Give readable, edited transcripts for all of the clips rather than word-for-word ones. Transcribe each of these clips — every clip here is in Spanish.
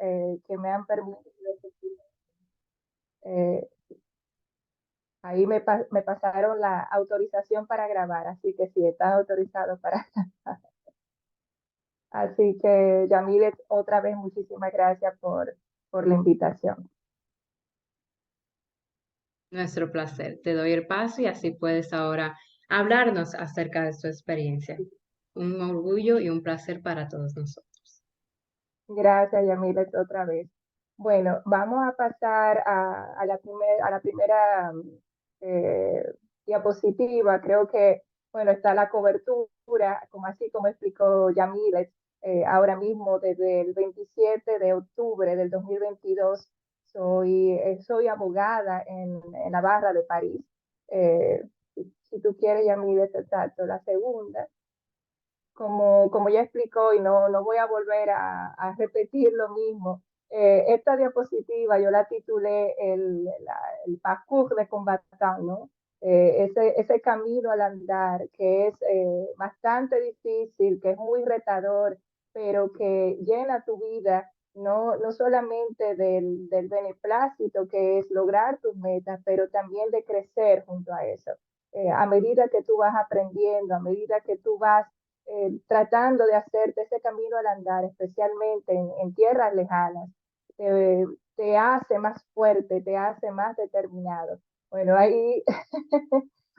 que me han permitido. eh, Ahí me pasaron la autorización para grabar, así que sí, están autorizados para. Así que, Yamilet, otra vez muchísimas gracias por la invitación. Nuestro placer. Te doy el paso y así puedes ahora hablarnos acerca de tu experiencia. Un orgullo y un placer para todos nosotros. Gracias, Yamilet, otra vez. Bueno, vamos a pasar a la primera eh, diapositiva. Creo que, bueno, está la cobertura, como así como explicó Yamilet, ahora mismo desde el 27 de octubre del 2022 soy abogada en la Barra de París. Si tú quieres, Yamilet, exacto, la segunda. Como ya explicó, y no voy a volver a repetir lo mismo, esta diapositiva yo la titulé el parcours de combattant, ¿no? Ese camino al andar que es bastante difícil, que es muy retador, pero que llena tu vida, no solamente del beneplácito que es lograr tus metas, pero también de crecer junto a eso. A medida que tú vas aprendiendo, a medida que tú vas tratando de hacerte ese camino al andar, especialmente en tierras lejanas, te hace más fuerte, te hace más determinado. Bueno, ahí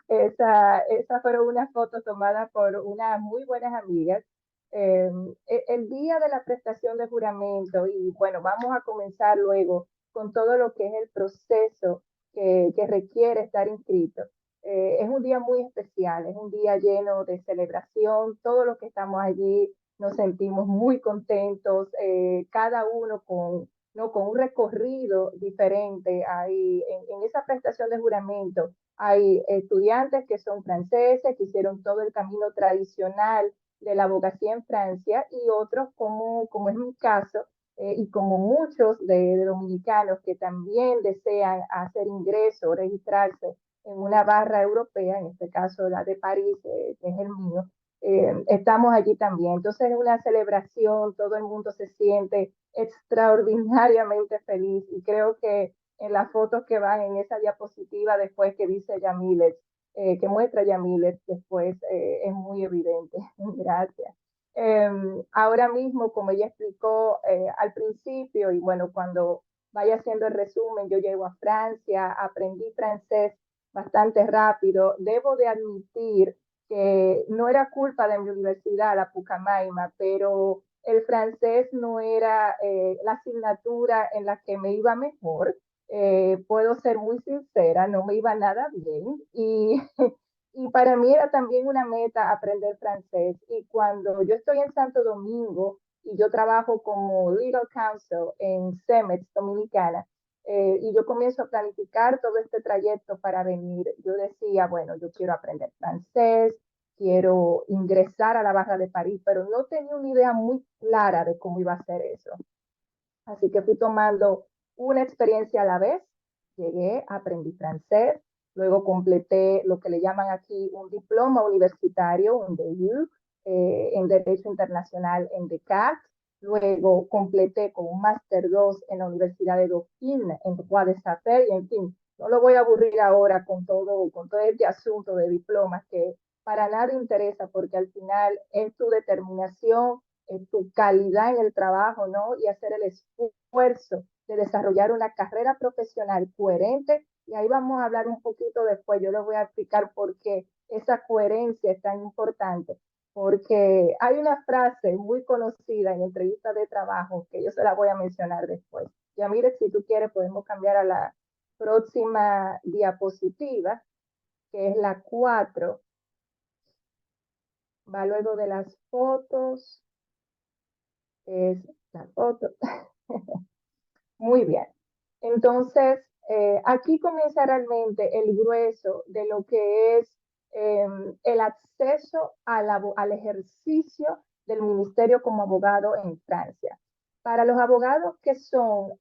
esa fueron unas fotos tomadas por unas muy buenas amigas. Eh, el día de la prestación de juramento, y bueno, vamos a comenzar luego con todo lo que es el proceso que requiere estar inscrito. Es un día muy especial, es un día lleno de celebración, todos los que estamos allí nos sentimos muy contentos, cada uno ¿no? con un recorrido diferente. En esa prestación de juramento hay estudiantes que son franceses, que hicieron todo el camino tradicional de la abogacía en Francia, y otros como es mi caso, y como muchos de dominicanos que también desean hacer ingreso, registrarse en una barra europea, en este caso la de París, que es el mío. Estamos allí también. Entonces es una celebración, todo el mundo se siente extraordinariamente feliz, y creo que en las fotos que van en esa diapositiva después que dice Yamilet, que muestra Yamilet después, es muy evidente. Gracias. Ahora mismo, como ella explicó al principio, y bueno, cuando vaya haciendo el resumen, yo llego a Francia, aprendí francés bastante rápido. Debo de admitir que no era culpa de mi universidad, la Pucamaima, pero el francés no era la asignatura en la que me iba mejor. Puedo ser muy sincera, no me iba nada bien, y para mí era también una meta aprender francés. Y cuando yo estoy en Santo Domingo y yo trabajo como legal counsel en CEMEX Dominicana, y yo comienzo a planificar todo este trayecto para venir, yo decía, bueno, yo quiero aprender francés, quiero ingresar a la Barra de París, pero no tenía una idea muy clara de cómo iba a ser eso. Así que fui tomando una experiencia a la vez, llegué, aprendí francés, luego completé lo que le llaman aquí un diploma universitario, un DU, en Derecho Internacional en Descartes. Luego completé con un Máster 2 en la Universidad de Dauphine, en Droit des Affaires, y en fin, no lo voy a aburrir ahora con todo este asunto de diplomas que para nada interesa, porque al final es tu determinación, tu calidad en el trabajo, ¿no? Y hacer el esfuerzo de desarrollar una carrera profesional coherente. Y ahí vamos a hablar un poquito después. Yo les voy a explicar por qué esa coherencia es tan importante. Porque hay una frase muy conocida en entrevistas de trabajo que yo se la voy a mencionar después. Ya mire, si tú quieres, podemos cambiar a la próxima diapositiva, que es la 4. Va luego de las fotos. Es la foto. Muy bien. Entonces, aquí comienza realmente el grueso de lo que es el acceso al ejercicio del ministerio como abogado en Francia. Para los abogados que son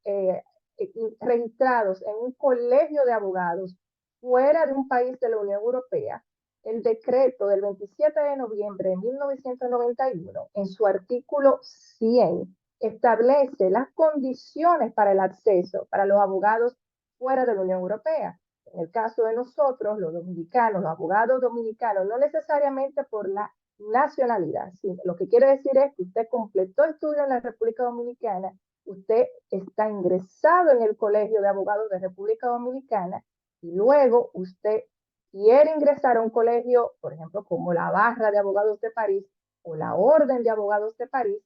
registrados en un colegio de abogados fuera de un país de la Unión Europea, el decreto del 27 de noviembre de 1991, en su artículo 100, establece las condiciones para el acceso para los abogados fuera de la Unión Europea. En el caso de nosotros, los dominicanos, los abogados dominicanos, no necesariamente por la nacionalidad, sino lo que quiere decir es que usted completó estudio en la República Dominicana, usted está ingresado en el Colegio de Abogados de República Dominicana y luego usted quiere ingresar a un colegio, por ejemplo, como la Barra de Abogados de París o la Orden de Abogados de París,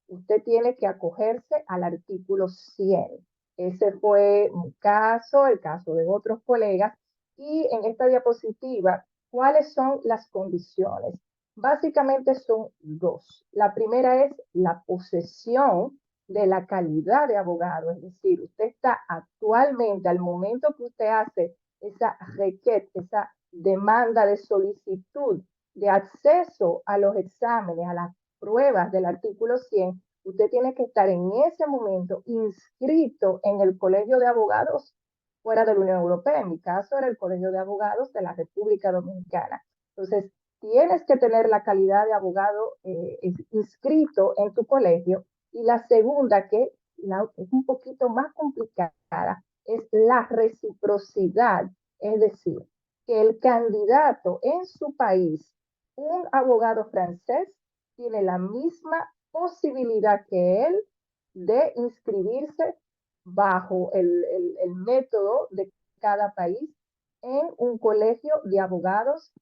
usted tiene que acogerse al artículo 100. Ese fue mi caso, el caso de otros colegas. Y en esta diapositiva, ¿cuáles son las condiciones? Básicamente son dos. La primera es la posesión de la calidad de abogado, es decir, usted está actualmente, al momento que usted hace esa requête, esa demanda de solicitud de acceso a los exámenes, a las pruebas del artículo 100, usted tiene que estar en ese momento inscrito en el Colegio de Abogados fuera de la Unión Europea. En mi caso era el Colegio de Abogados de la República Dominicana. Entonces, tienes que tener la calidad de abogado inscrito en tu colegio. Y la segunda, que es un poquito más complicada, es la reciprocidad. Es decir, que el candidato en su país, un abogado francés, tiene la misma posibilidad que él de inscribirse bajo el método de cada país en un colegio de abogados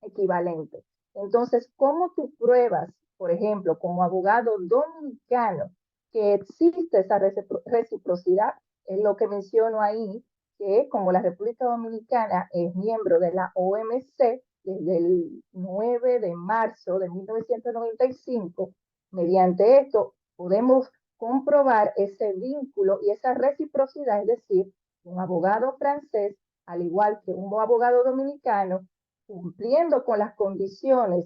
equivalente. Entonces, ¿cómo tú pruebas, por ejemplo, como abogado dominicano, que existe esa reciprocidad? Es lo que menciono ahí, que como la República Dominicana es miembro de la OMC desde el 9 de marzo de 1995, mediante esto podemos comprobar ese vínculo y esa reciprocidad, es decir, un abogado francés, al igual que un abogado dominicano, cumpliendo con las condiciones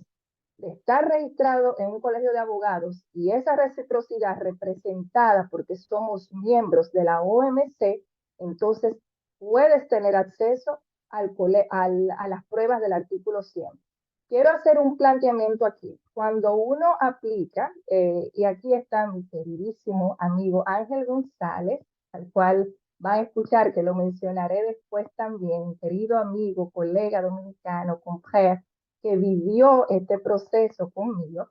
de estar registrado en un colegio de abogados y esa reciprocidad representada porque somos miembros de la OMC, entonces puedes tener acceso a las pruebas del artículo 100. Quiero hacer un planteamiento aquí. Cuando uno aplica, y aquí está mi queridísimo amigo Ángel González, al cual van a escuchar que lo mencionaré después también, querido amigo, colega dominicano, compañero, que vivió este proceso conmigo,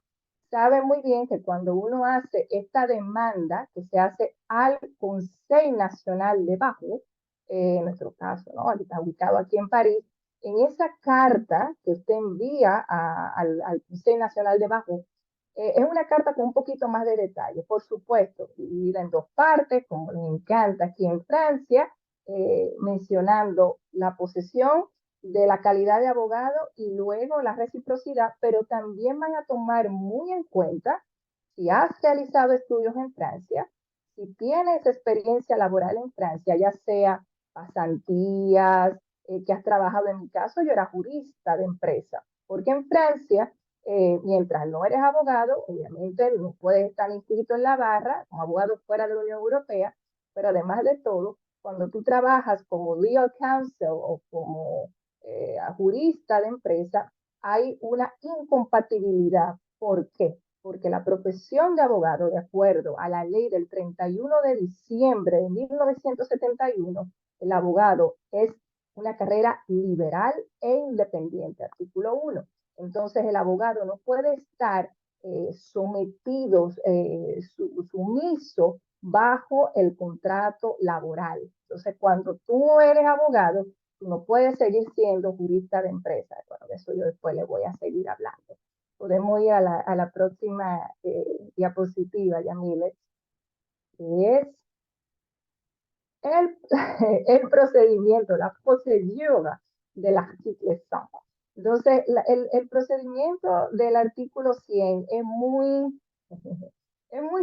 sabe muy bien que cuando uno hace esta demanda que se hace al Consejo Nacional de Barreau, en nuestro caso, ¿no? Está ubicado aquí en París, en esa carta que usted envía al Consejo Nacional de Barreau, es una carta con un poquito más de detalle, por supuesto, dividida en dos partes, como me encanta aquí en Francia, mencionando la posesión de la calidad de abogado y luego la reciprocidad, pero también van a tomar muy en cuenta si has realizado estudios en Francia, si tienes experiencia laboral en Francia, ya sea pasantías, que has trabajado. En mi caso, yo era jurista de empresa, porque en Francia, mientras no eres abogado, obviamente no puedes estar inscrito en la barra como abogado fuera de la Unión Europea, pero además de todo, cuando tú trabajas como legal counsel o como jurista de empresa, hay una incompatibilidad. ¿Por qué? Porque la profesión de abogado, de acuerdo a la ley del 31 de diciembre de 1971, el abogado es una carrera liberal e independiente, artículo 1. Entonces, el abogado no puede estar sometido, sumiso bajo el contrato laboral. Entonces, cuando tú eres abogado, tú no puedes seguir siendo jurista de empresa. Bueno, de eso yo después le voy a seguir hablando. Podemos ir a la próxima diapositiva, Yamilet, que es el, el procedimiento, la procedura del artículo 100. Entonces, el procedimiento del artículo 100 es muy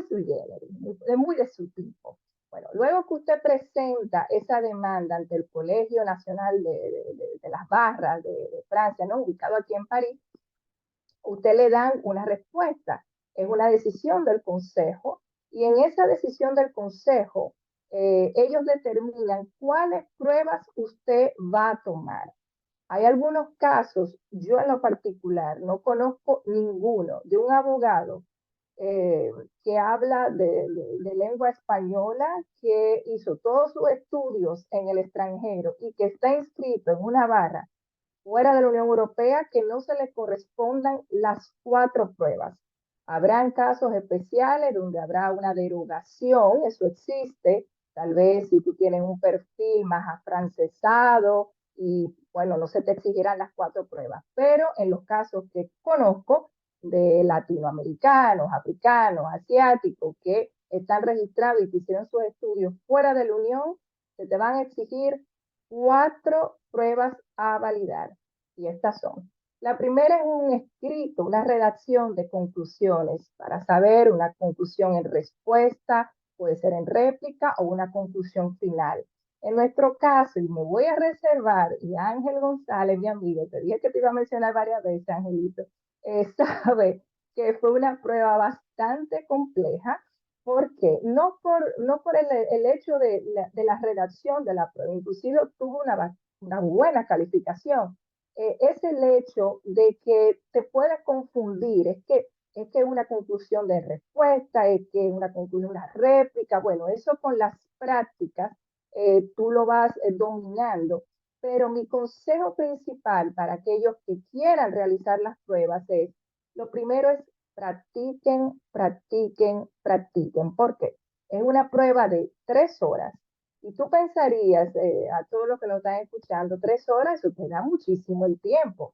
sui generis, es muy de su tipo. Bueno, luego que usted presenta esa demanda ante el Colegio Nacional de las Barras de Francia, ¿no? Ubicado aquí en París, usted le dan una respuesta. Es una decisión del Consejo y en esa decisión del Consejo ellos determinan cuáles pruebas usted va a tomar. Hay algunos casos, yo en lo particular no conozco ninguno de un abogado eh, que habla de lengua española, que hizo todos sus estudios en el extranjero y que está inscrito en una barra fuera de la Unión Europea, que no se le correspondan las 4 pruebas. Habrán casos especiales donde habrá una derogación, eso existe, tal vez si tú tienes un perfil más afrancesado y bueno, no se te exigirán las 4 pruebas, pero en los casos que conozco de latinoamericanos, africanos, asiáticos que están registrados y que hicieron sus estudios fuera de la Unión, se te van a exigir 4 pruebas a validar. Y estas son. La primera es un escrito, una redacción de conclusiones para saber una conclusión en respuesta, puede ser en réplica o una conclusión final. En nuestro caso, y me voy a reservar, y Ángel González, mi amigo, te dije que te iba a mencionar varias veces, Angelito, sabe que fue una prueba bastante compleja. ¿Por qué? No por el hecho de la redacción de la prueba, inclusive tuvo una buena calificación. Es el hecho de que te puede confundir, es que una conclusión de respuesta, es que una conclusión, una réplica, bueno, eso con las prácticas tú lo vas dominando, pero mi consejo principal para aquellos que quieran realizar las pruebas es, lo primero es practiquen, practiquen, practiquen. ¿Por qué? Es una prueba de 3 horas. Y tú pensarías, a todos los que nos están escuchando, 3 horas, eso te da muchísimo el tiempo.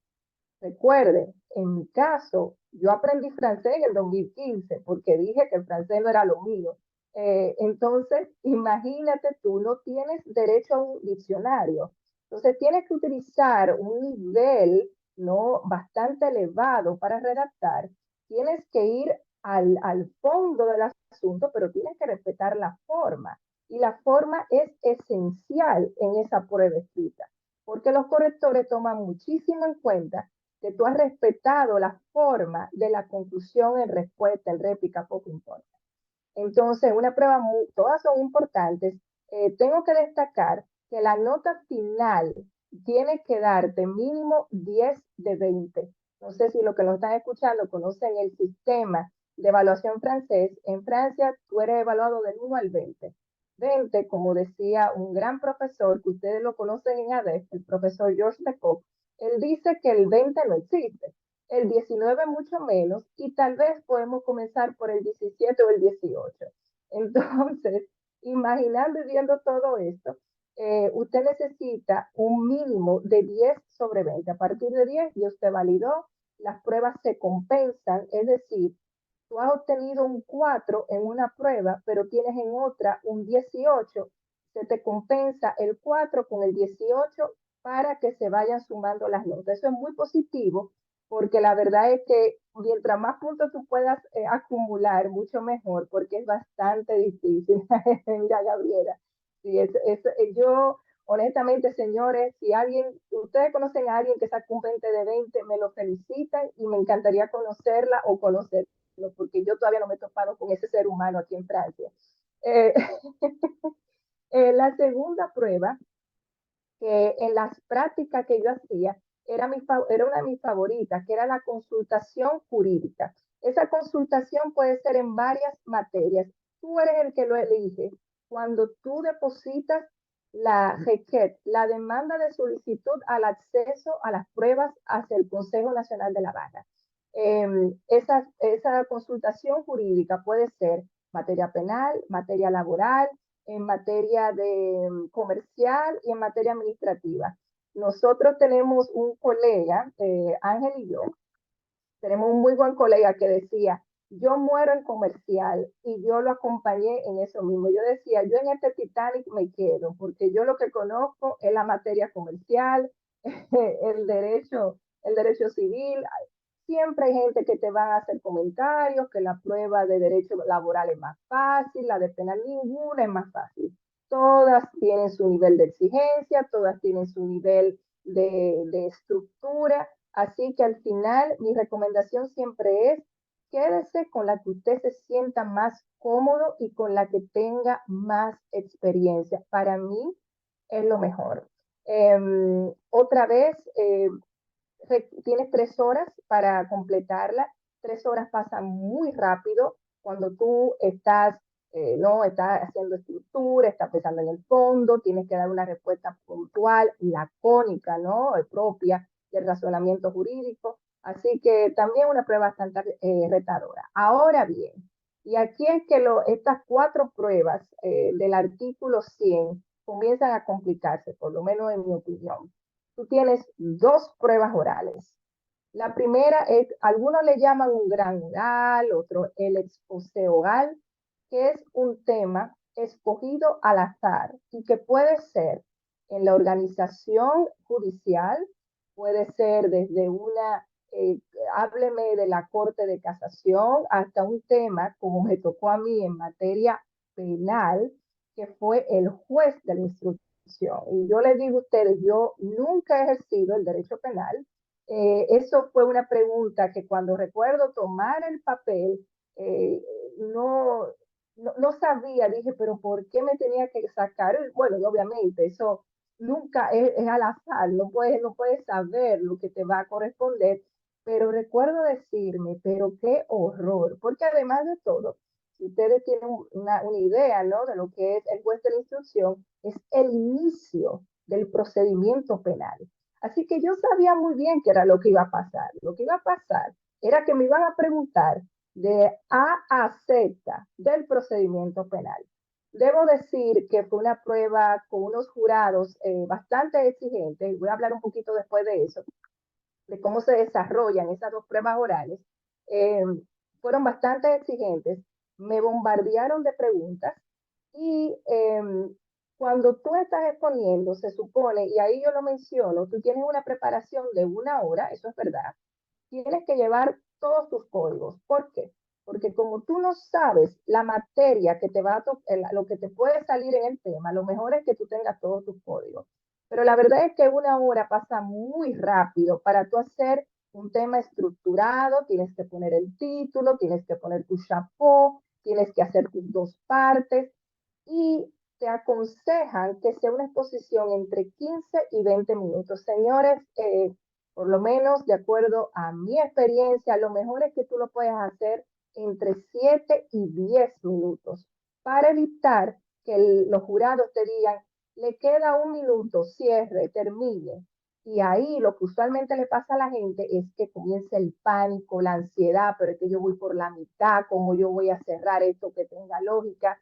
Recuerden, en mi caso, yo aprendí francés en el 2015 porque dije que el francés no era lo mío. Entonces, imagínate, tú no tienes derecho a un diccionario. Entonces, tienes que utilizar un nivel no bastante elevado para redactar. Tienes que ir al fondo del asunto, pero tienes que respetar la forma. Y la forma es esencial en esa prueba escrita, porque los correctores toman muchísimo en cuenta que tú has respetado la forma de la conclusión en respuesta, en réplica, poco importa. Entonces, una prueba, todas son importantes. Tengo que destacar que la nota final tiene que darte mínimo 10 de 20. No sé si lo que nos están escuchando conocen el sistema de evaluación francés. En Francia, tú eres evaluado del 1 al 20. 20, como decía un gran profesor, que ustedes lo conocen en ADEF, el profesor Georges Lecoq, él dice que el 20 no existe, el 19 mucho menos, y tal vez podemos comenzar por el 17 o el 18. Entonces, imaginando y viendo todo esto, usted necesita un mínimo de 10 sobre 20. A partir de 10 ya usted validó, las pruebas se compensan, es decir, tú has obtenido un 4 en una prueba, pero tienes en otra un 18, se te compensa el 4 con el 18 para que se vayan sumando las notas. Eso es muy positivo porque la verdad es que mientras más puntos tú puedas acumular, mucho mejor, porque es bastante difícil. Mira, Gabriela, sí, yo honestamente, señores, si ustedes conocen a alguien que sacó un 20 de 20, me lo felicitan y me encantaría conocerla o conocerlo, porque yo todavía no me he topado con ese ser humano aquí en Francia. Eh, la segunda prueba que en las prácticas que yo hacía era una de mis favoritas, que era la consultación jurídica. Esa consultación puede ser en varias materias. Tú eres el que lo elige. Cuando tú depositas la requête, la demanda de solicitud al acceso a las pruebas hacia el Consejo Nacional de la Barra. Esa consultación jurídica puede ser materia penal, materia laboral, en materia de comercial y en materia administrativa. Nosotros tenemos un colega, Ángel y yo, tenemos un muy buen colega que decía, yo muero en comercial y yo lo acompañé en eso mismo. Yo decía, yo en este Titanic me quedo porque yo lo que conozco es la materia comercial, el derecho civil. Siempre hay gente que te va a hacer comentarios, que la prueba de derecho laboral es más fácil, la de penal ninguna es más fácil. Todas tienen su nivel de exigencia, todas tienen su nivel de estructura, así que al final mi recomendación siempre es quédese con la que usted se sienta más cómodo y con la que tenga más experiencia. Para mí es lo mejor. Otra vez, tienes 3 horas para completarla. 3 horas pasan muy rápido cuando tú estás, no estás haciendo estructura, estás pensando en el fondo, tienes que dar una respuesta puntual, lacónica, ¿no? Propia del razonamiento jurídico. Así que también una prueba bastante retadora. Ahora bien, y aquí es que estas 4 pruebas del artículo 100 comienzan a complicarse, por lo menos en mi opinión. Tú tienes 2 pruebas orales. La primera es, algunos le llaman un gran oral, otro el exposé oral, que es un tema escogido al azar y que puede ser en la organización judicial, puede ser desde hábleme de la Corte de Casación, hasta un tema, como me tocó a mí en materia penal, que fue el juez de la instrucción. Y yo les digo a ustedes, yo nunca he ejercido el derecho penal. Eso fue una pregunta que cuando recuerdo tomar el papel, eh, no, no sabía, dije, pero ¿por qué me tenía que sacar? Bueno, y obviamente eso nunca es al azar, no puedes saber lo que te va a corresponder, pero recuerdo decirme, pero qué horror, porque además de todo, si ustedes tienen una idea, ¿no? De lo que es el juez de la instrucción, es el inicio del procedimiento penal. Así que yo sabía muy bien qué era lo que iba a pasar. Lo que iba a pasar era que me iban a preguntar de A Z del procedimiento penal. Debo decir que fue una prueba con unos jurados bastante exigentes. Voy a hablar un poquito después de eso, de cómo se desarrollan esas 2 pruebas orales. Eh, Fueron bastante exigentes, me bombardearon de preguntas y cuando tú estás exponiendo, se supone, y ahí yo lo menciono, tú tienes una preparación de 1 hora, eso es verdad, tienes que llevar todos tus códigos. ¿Por qué? Porque como tú no sabes la materia que te va a lo que te puede salir en el tema, lo mejor es que tú tengas todos tus códigos. Pero la verdad es que 1 hora pasa muy rápido para tú hacer un tema estructurado, tienes que poner el título, tienes que poner tu chapeau, tienes que hacer tus 2 partes y te aconsejan que sea una exposición entre 15 y 20 minutos. Señores, por lo menos de acuerdo a mi experiencia, lo mejor es que tú lo puedas hacer entre 7 y 10 minutos para evitar que los jurados te digan, le queda 1 minuto, cierre, termine. Y ahí lo que usualmente le pasa a la gente es que comienza el pánico, la ansiedad, pero es que yo voy por la mitad, ¿cómo yo voy a cerrar esto que tenga lógica?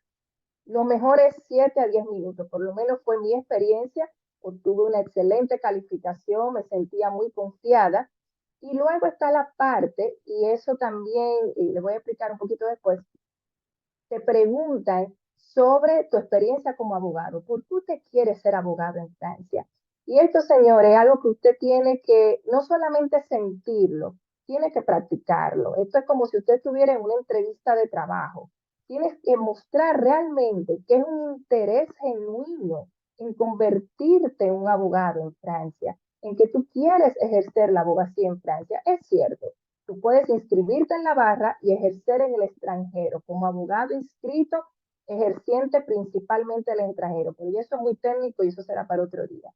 Lo mejor es 7 a 10 minutos, por lo menos fue mi experiencia, obtuve una excelente calificación, me sentía muy confiada. Y luego está la parte, y eso también, y les voy a explicar un poquito después, te preguntan sobre tu experiencia como abogado. ¿Por qué usted quiere ser abogado en Francia? Y esto, señores, es algo que usted tiene que no solamente sentirlo, tiene que practicarlo. Esto es como si usted estuviera en una entrevista de trabajo. Tienes que mostrar realmente que es un interés genuino en convertirte en un abogado en Francia, en que tú quieres ejercer la abogacía en Francia. Es cierto, tú puedes inscribirte en la barra y ejercer en el extranjero como abogado inscrito, ejerciente principalmente en el extranjero. Pero eso es muy técnico y eso será para otro día.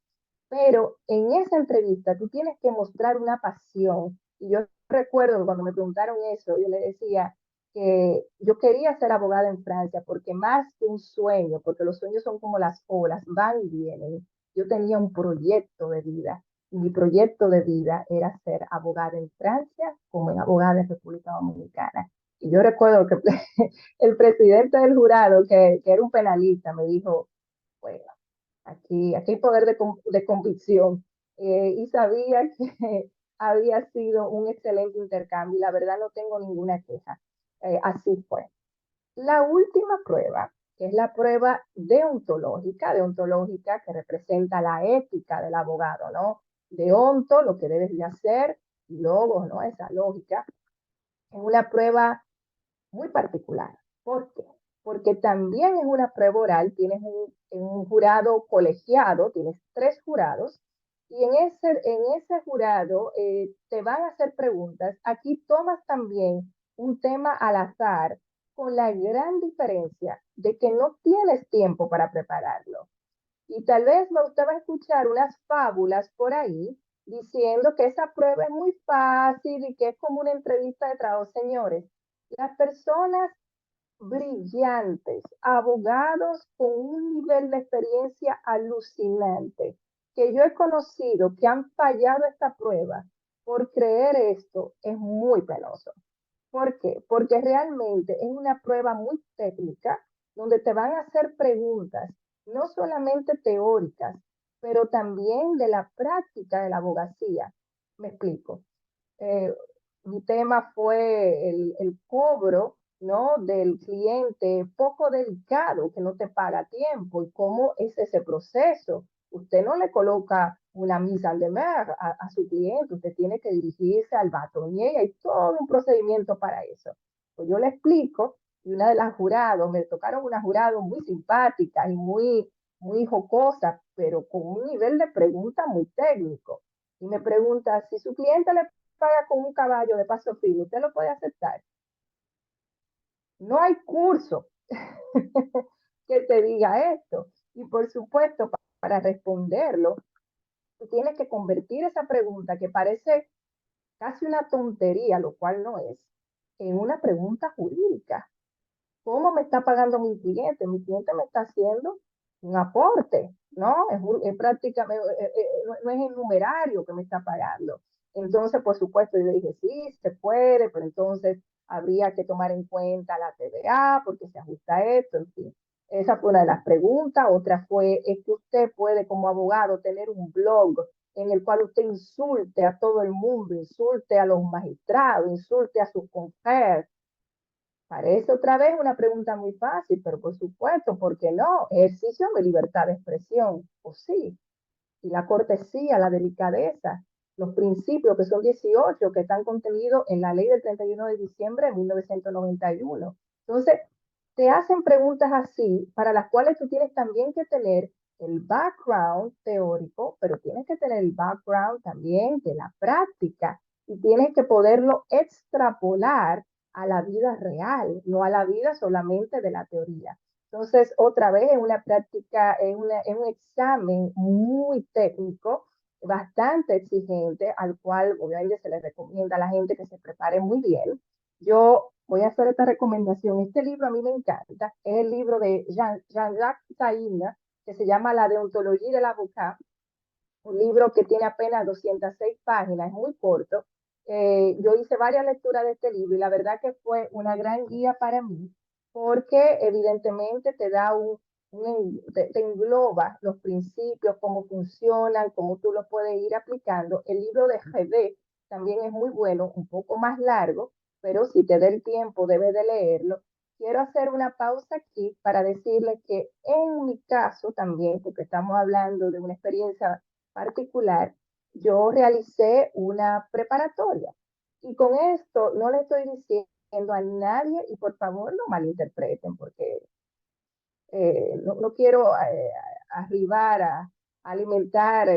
Pero en esa entrevista tú tienes que mostrar una pasión. Y yo recuerdo que cuando me preguntaron eso, yo le decía que yo quería ser abogada en Francia porque más que un sueño, porque los sueños son como las olas, van y vienen. Yo tenía un proyecto de vida y mi proyecto de vida era ser abogada en Francia como en abogada en República Dominicana. Y yo recuerdo que el presidente del jurado, que era un penalista, me dijo, bueno, aquí hay poder de convicción. Y sabía que había sido un excelente intercambio y la verdad no tengo ninguna queja. Así fue. La última prueba, que es la prueba deontológica que representa la ética del abogado, ¿no? Deonto, lo que debes de hacer, y logos, ¿no? Esa lógica. Es una prueba muy particular. ¿Por qué? Porque también es una prueba oral, tienes un jurado colegiado, tienes 3 jurados, y en ese jurado te van a hacer preguntas. Aquí tomas también un tema al azar, con la gran diferencia de que no tienes tiempo para prepararlo. Y tal vez usted va a escuchar unas fábulas por ahí, diciendo que esa prueba es muy fácil y que es como una entrevista de trabajo. Señores, las personas brillantes, abogados con un nivel de experiencia alucinante, que yo he conocido que han fallado esta prueba por creer esto, es muy penoso. ¿Por qué? Porque realmente es una prueba muy técnica donde te van a hacer preguntas, no solamente teóricas, pero también de la práctica de la abogacía. Me explico. eh, Mi tema fue el cobro, ¿no? Del cliente poco delicado que no te paga a tiempo y cómo es ese proceso. Usted no le coloca una mise en demeure a su cliente, usted tiene que dirigirse al batonier y hay todo un procedimiento para eso. Pues yo le explico y una de las jurados, me tocaron una jurado muy simpática y muy jocosa, pero con un nivel de pregunta muy técnico. Y me pregunta si su cliente le paga con un caballo de paso fino, usted lo puede aceptar. No hay curso que te diga esto. Y por supuesto, para responderlo, tú tienes que convertir esa pregunta que parece casi una tontería, lo cual no es, en una pregunta jurídica. ¿Cómo me está pagando mi cliente? Mi cliente me está haciendo un aporte, ¿no? Es prácticamente, no es el numerario que me está pagando. Entonces, por supuesto, yo le dije, sí, se puede, pero entonces habría que tomar en cuenta la TVA porque se ajusta a esto, en fin. Esa fue una de las preguntas. Otra fue, es que usted puede como abogado tener un blog en el cual usted insulte a todo el mundo, insulte a los magistrados, insulte a sus confrères. Parece otra vez una pregunta muy fácil, pero por supuesto, ¿por qué no? Ejercicio de libertad de expresión, o sí, y la cortesía, la delicadeza, los principios, que son 18, que están contenidos en la ley del 31 de diciembre de 1991. Entonces, te hacen preguntas así, para las cuales tú tienes también que tener el background teórico, pero tienes que tener el background también de la práctica y tienes que poderlo extrapolar a la vida real, no a la vida solamente de la teoría. Entonces, otra vez, es una práctica, es un examen muy técnico, bastante exigente, al cual obviamente se le recomienda a la gente que se prepare muy bien. Yo voy a hacer esta recomendación. Este libro a mí me encanta. Es el libro de Jean-Jacques Taïna, que se llama La deontología del abogado, un libro que tiene apenas 206 páginas, es muy corto. Yo hice varias lecturas de este libro y la verdad que fue una gran guía para mí, porque evidentemente te da te engloba los principios, cómo funcionan, cómo tú los puedes ir aplicando. El libro de GB también es muy bueno, un poco más largo, pero si te da el tiempo debes de leerlo. Quiero hacer una pausa aquí para decirles que en mi caso también, porque estamos hablando de una experiencia particular, yo realicé una preparatoria. Y con esto no le estoy diciendo a nadie, y por favor no malinterpreten, porque no quiero arribar a alimentar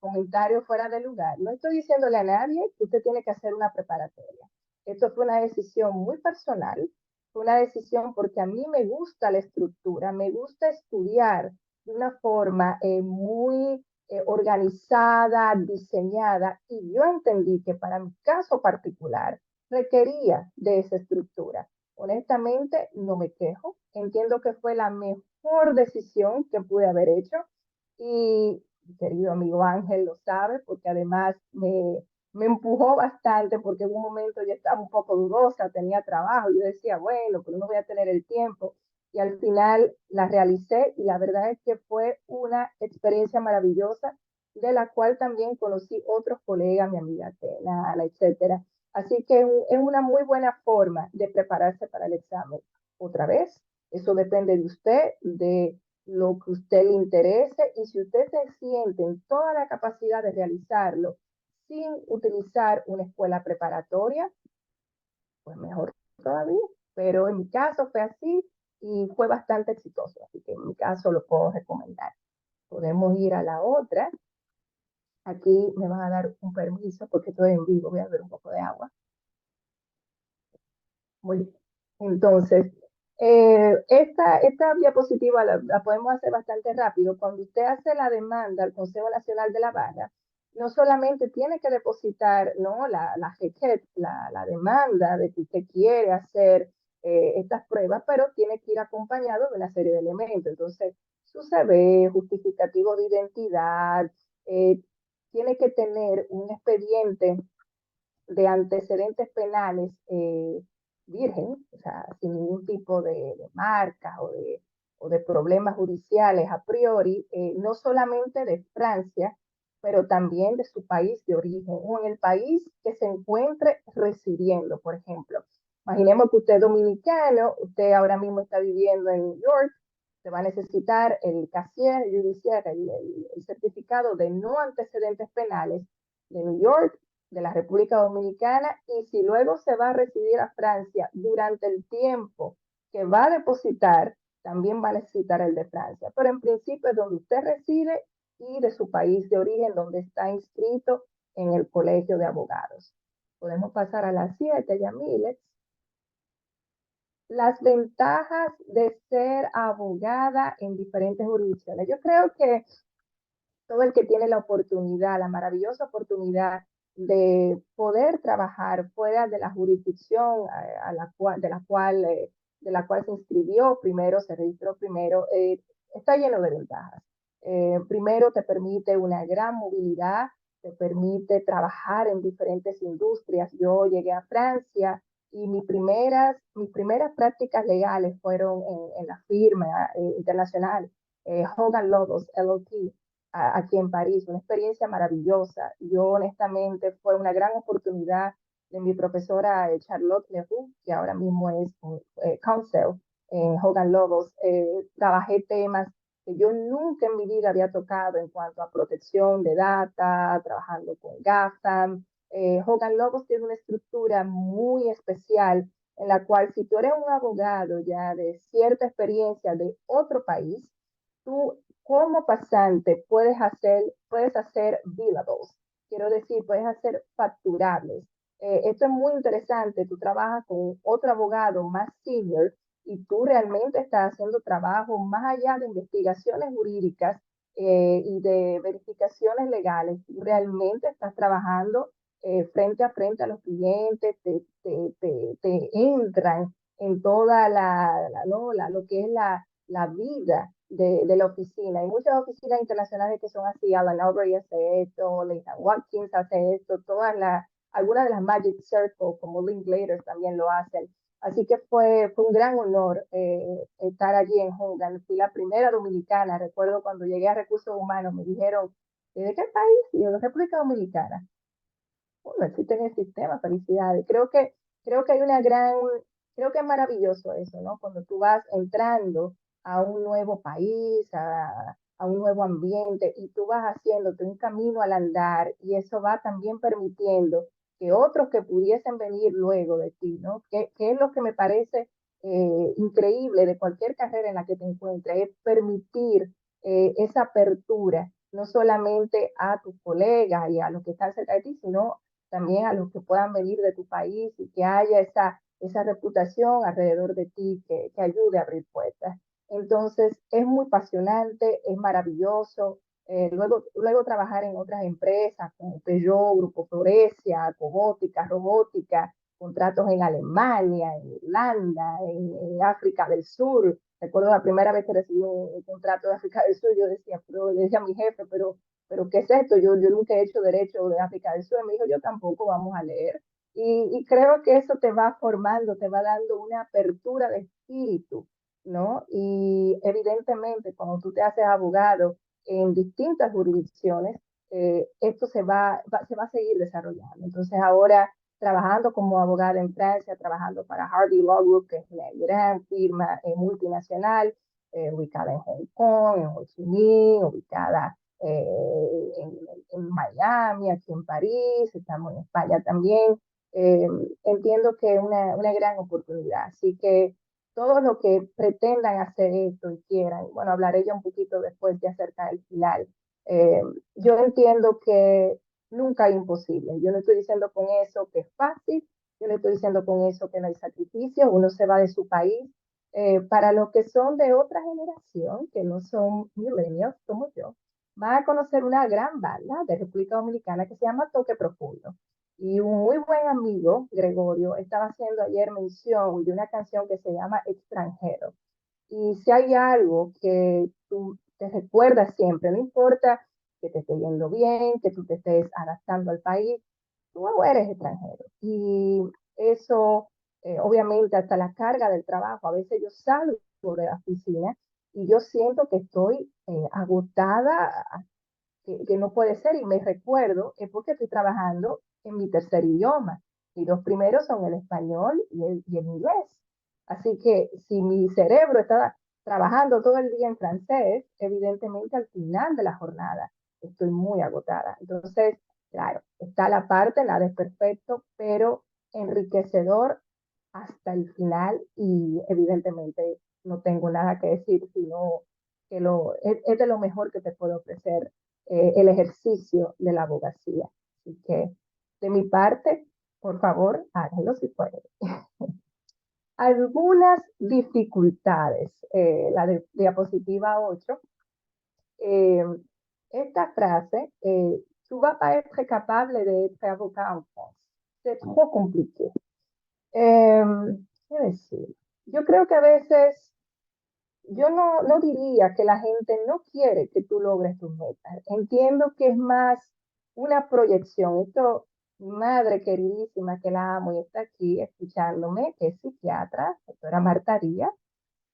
comentarios fuera de lugar. No estoy diciéndole a nadie que usted tiene que hacer una preparatoria. Esto fue una decisión muy personal, fue una decisión porque a mí me gusta la estructura, me gusta estudiar de una forma muy organizada, diseñada, y yo entendí que para mi caso particular requería de esa estructura. Honestamente, no me quejo. Entiendo que fue la mejor decisión que pude haber hecho. Y mi querido amigo Ángel lo sabe, porque además me empujó bastante, porque en un momento yo estaba un poco dudosa, tenía trabajo. Yo decía, bueno, pero no voy a tener el tiempo. Y al final la realicé y la verdad es que fue una experiencia maravillosa, de la cual también conocí otros colegas, mi amiga Tena, etcétera. Así que es una muy buena forma de prepararse para el examen. Otra vez, eso depende de usted, de lo que usted le interese y si usted se siente en toda la capacidad de realizarlo sin utilizar una escuela preparatoria, pues mejor todavía. Pero en mi caso fue así y fue bastante exitoso, así que en mi caso lo puedo recomendar. Podemos ir a la otra. Aquí me van a dar un permiso porque estoy en vivo, voy a ver un poco de agua. Muy bien. Entonces, esta diapositiva la podemos hacer bastante rápido. Cuando usted hace la demanda al Consejo Nacional de la Barra, no solamente tiene que depositar, ¿no? la demanda de que usted quiere hacer estas pruebas, pero tiene que ir acompañado de una serie de elementos. Entonces, su CV, justificativo de identidad, eh, tiene que tener un expediente de antecedentes penales virgen, o sea, sin ningún tipo de marcas o de problemas judiciales a priori, no solamente de Francia, pero también de su país de origen o en el país que se encuentre residiendo, por ejemplo. Imaginemos que usted es dominicano, usted ahora mismo está viviendo en New York, se va a necesitar el casier judicial, el certificado de no antecedentes penales de New York, de la República Dominicana, y si luego se va a residir a Francia durante el tiempo que va a depositar, también va a necesitar el de Francia. Pero en principio es donde usted reside y de su país de origen, donde está inscrito en el colegio de abogados. Podemos pasar a las 7, Yamilet. Las ventajas de ser abogada en diferentes jurisdicciones. Yo creo que todo el que tiene la oportunidad, la maravillosa oportunidad de poder trabajar fuera de la jurisdicción de la cual se inscribió primero, se registró primero, está lleno de ventajas. Primero, te permite una gran movilidad, te permite trabajar en diferentes industrias. Yo llegué a Francia y mis primeras prácticas legales fueron en la firma internacional Hogan Lovells LLP aquí en París, una experiencia maravillosa. Yo honestamente fue una gran oportunidad de mi profesora Charlotte Leroux, que ahora mismo es counsel en Hogan Lovells. Trabajé temas que yo nunca en mi vida había tocado en cuanto a protección de data, trabajando con GAFAM. Hogan Lovells tiene una estructura muy especial en la cual si tú eres un abogado ya de cierta experiencia de otro país, tú como pasante puedes hacer billables, quiero decir, puedes hacer facturables. Esto es muy interesante, tú trabajas con otro abogado más senior y tú realmente estás haciendo trabajo más allá de investigaciones jurídicas y de verificaciones legales, tú realmente estás trabajando frente a frente a los clientes, te entran en toda ¿no? lo que es la vida de la oficina. Hay muchas oficinas internacionales que son así, Alan Overy hace esto, Nathan Watkins hace esto, algunas de las Magic Circle, como Linklaters también lo hacen. Así que fue un gran honor estar allí en Hogan. Fui la primera dominicana. Recuerdo cuando llegué a Recursos Humanos, me dijeron, ¿de qué país? Y yo, de República Dominicana. Bueno, existen el sistema, felicidades. Creo que hay creo que es maravilloso eso, ¿no? Cuando tú vas entrando a un nuevo país, a un nuevo ambiente y tú vas haciéndote un camino al andar y eso va también permitiendo que otros que pudiesen venir luego de ti, ¿no? Que es lo que me parece increíble de cualquier carrera en la que te encuentres, es permitir esa apertura, no solamente a tus colegas y a los que están cerca de ti, sino también a los que puedan venir de tu país y que haya esa reputación alrededor de ti que ayude a abrir puertas. Entonces, es muy apasionante, es maravilloso. Luego trabajar en otras empresas como Peugeot, Grupo Floresia, Cobótica, Robótica, contratos en Alemania, en Irlanda, en África del Sur. Recuerdo la primera vez que recibí un contrato de África del Sur, yo decía, pero le decía a mi jefe, pero ¿qué es esto? Yo nunca he hecho derecho de África del Sur. Me dijo, yo tampoco, vamos a leer. Y creo que eso te va formando, te va dando una apertura de espíritu, ¿no? Y evidentemente, cuando tú te haces abogado en distintas jurisdicciones, esto se va a seguir desarrollando. Entonces, ahora trabajando como abogada en Francia, trabajando para Harvey Law Group, que es una gran firma multinacional, ubicada en Hong Kong, en Ho Chi Minh, ubicada en Miami, aquí en París, estamos en España también. Eh, Entiendo que es una gran oportunidad. Así que todos los que pretendan hacer esto y quieran, bueno, hablaré ya un poquito después de acerca del final. Eh, yo entiendo que nunca es imposible. Yo no estoy diciendo con eso que es fácil, yo no estoy diciendo con eso que no hay sacrificio, uno se va de su país. Para los que son de otra generación, que no son millennials como yo, van a conocer una gran banda de República Dominicana que se llama Toque Profundo. Y un muy buen amigo, Gregorio, estaba haciendo ayer mención de una canción que se llama Extranjero. Y si hay algo que tú te recuerdas siempre, no importa que te esté yendo bien, que tú te estés adaptando al país, tú eres extranjero. Y eso, obviamente, hasta la carga del trabajo, a veces yo salgo de la oficina y yo siento que estoy agotada, que no puede ser, y me recuerdo, es porque estoy trabajando en mi tercer idioma. Y los primeros son el español y el inglés. Así que si mi cerebro está trabajando todo el día en francés, evidentemente al final de la jornada estoy muy agotada. Entonces, claro, está la parte, nada es perfecto, pero enriquecedor hasta el final y evidentemente no tengo nada que decir, sino que es de lo mejor que te puedo ofrecer el ejercicio de la abogacía. Así que, de mi parte, por favor, háganlo si pueden. Algunas dificultades. La diapositiva 8. eh, esta frase, tu vas pas être capable d'être avocat en France. C'est trop compliqué. ¿Qué decir? Yo creo que a veces yo no diría que la gente no quiere que tú logres tus metas. Entiendo que es más una proyección. Esto, mi madre queridísima, que la amo y está aquí escuchándome, que es psiquiatra, doctora Marta Díaz,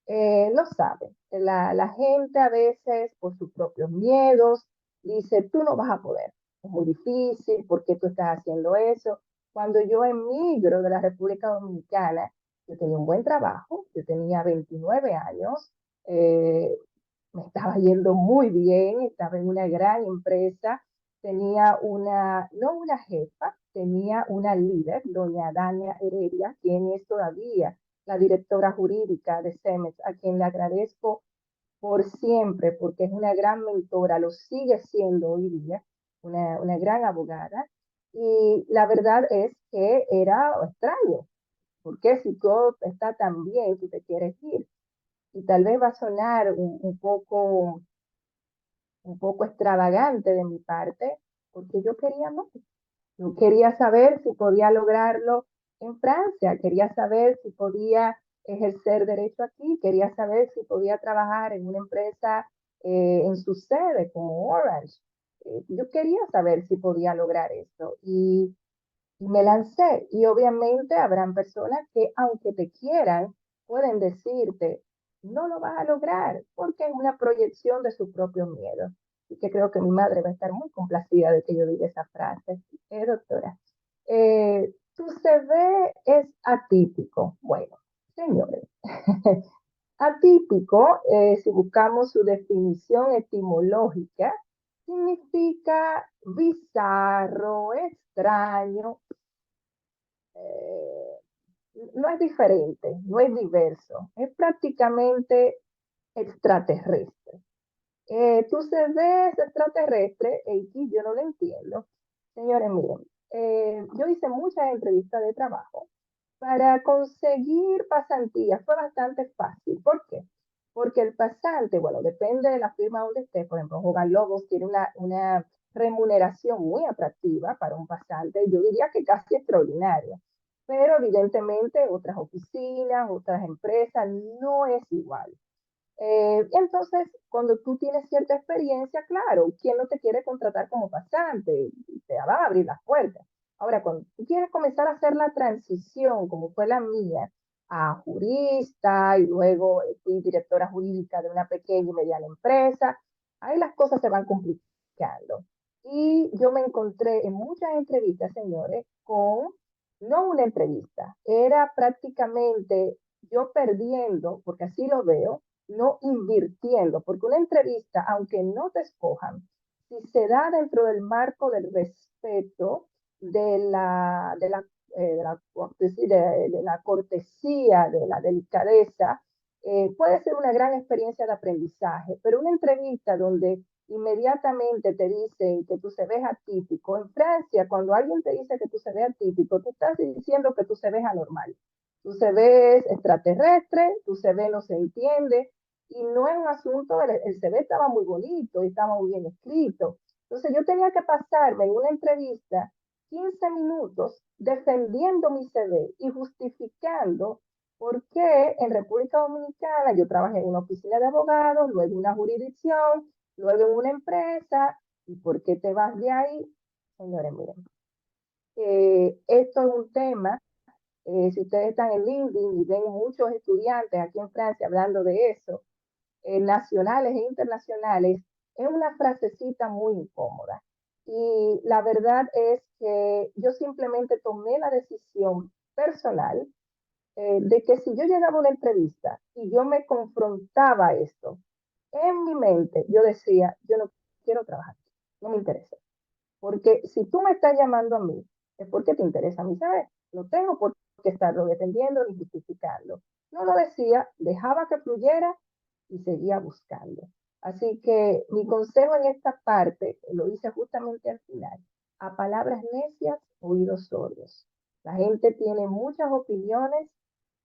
lo sabe. La gente a veces, por sus propios miedos, dice, tú no vas a poder. Es muy difícil, ¿por qué tú estás haciendo eso? Cuando yo emigro de la República Dominicana, yo tenía un buen trabajo, yo tenía 29 años, eh, me estaba yendo muy bien, estaba en una gran empresa, tenía no una jefa, tenía una líder, doña Dania Heredia, quien es todavía la directora jurídica de CEMEX, a quien le agradezco por siempre, porque es una gran mentora, lo sigue siendo hoy día, una gran abogada. Y la verdad es que era extraño, porque si todo está tan bien, tú te quieres ir. Y tal vez va a sonar un poco extravagante de mi parte, porque yo quería más. Yo quería saber si podía lograrlo en Francia, quería saber si podía ejercer derecho aquí, quería saber si podía trabajar en una empresa en su sede como Orange. Yo quería saber si podía lograr esto y me lancé. Y obviamente habrán personas que aunque te quieran, pueden decirte, no lo vas a lograr porque es una proyección de su propio miedo. Y que creo que mi madre va a estar muy complacida de que yo diga esa frase. Doctora, tu CV es atípico. Bueno, señores, atípico, si buscamos su definición etimológica, significa bizarro, extraño, eh, no es diferente, no es diverso, es prácticamente extraterrestre. Tú se ves extraterrestre, y yo no lo entiendo. Señores, miren, yo hice muchas entrevistas de trabajo. Para conseguir pasantías fue bastante fácil. ¿Por qué? Porque el pasante, bueno, depende de la firma donde esté. Por ejemplo, Hogan Lobos tiene una remuneración muy atractiva para un pasante, yo diría que casi extraordinaria. Pero evidentemente otras oficinas, otras empresas, no es igual. Entonces, cuando tú tienes cierta experiencia, claro, ¿quién no te quiere contratar como pasante? Te va a abrir las puertas. Ahora, cuando tú quieres comenzar a hacer la transición, como fue la mía, a jurista y luego fui directora jurídica de una pequeña y mediana empresa, ahí las cosas se van complicando. Y yo me encontré en muchas entrevistas, señores, con no una entrevista, era prácticamente yo perdiendo, porque así lo veo, no invirtiendo, porque una entrevista, aunque no te escojan, si se da dentro del marco del respeto, de la cortesía, de la delicadeza, puede ser una gran experiencia de aprendizaje, pero una entrevista donde inmediatamente te dicen que tú se ves atípico. En Francia, cuando alguien te dice que tú se ves atípico, tú estás diciendo que tú se ves anormal. Tú se ves extraterrestre, tú se ves no se entiende, Y no es un asunto, el CV estaba muy bonito y estaba muy bien escrito. Entonces yo tenía que pasarme en una entrevista 15 minutos defendiendo mi CV y justificando por qué en República Dominicana yo trabajé en una oficina de abogados, luego en una jurisdicción, luego en una empresa, y por qué te vas de ahí. Señores, miren, esto es un tema, si ustedes están en LinkedIn y ven muchos estudiantes aquí en Francia hablando de eso, nacionales e internacionales, es una frasecita muy incómoda. Y la verdad es que yo simplemente tomé la decisión personal de que si yo llegaba a una entrevista y yo me confrontaba a esto, en mi mente yo decía, yo no quiero trabajar, no me interesa. Porque si tú me estás llamando a mí, es porque te interesa mi saber. No tengo por qué estarlo defendiendo ni justificando. No lo decía, dejaba que fluyera y seguía buscando. Así que mi consejo en esta parte, lo hice justamente al final, a palabras necias, oídos sordos. La gente tiene muchas opiniones,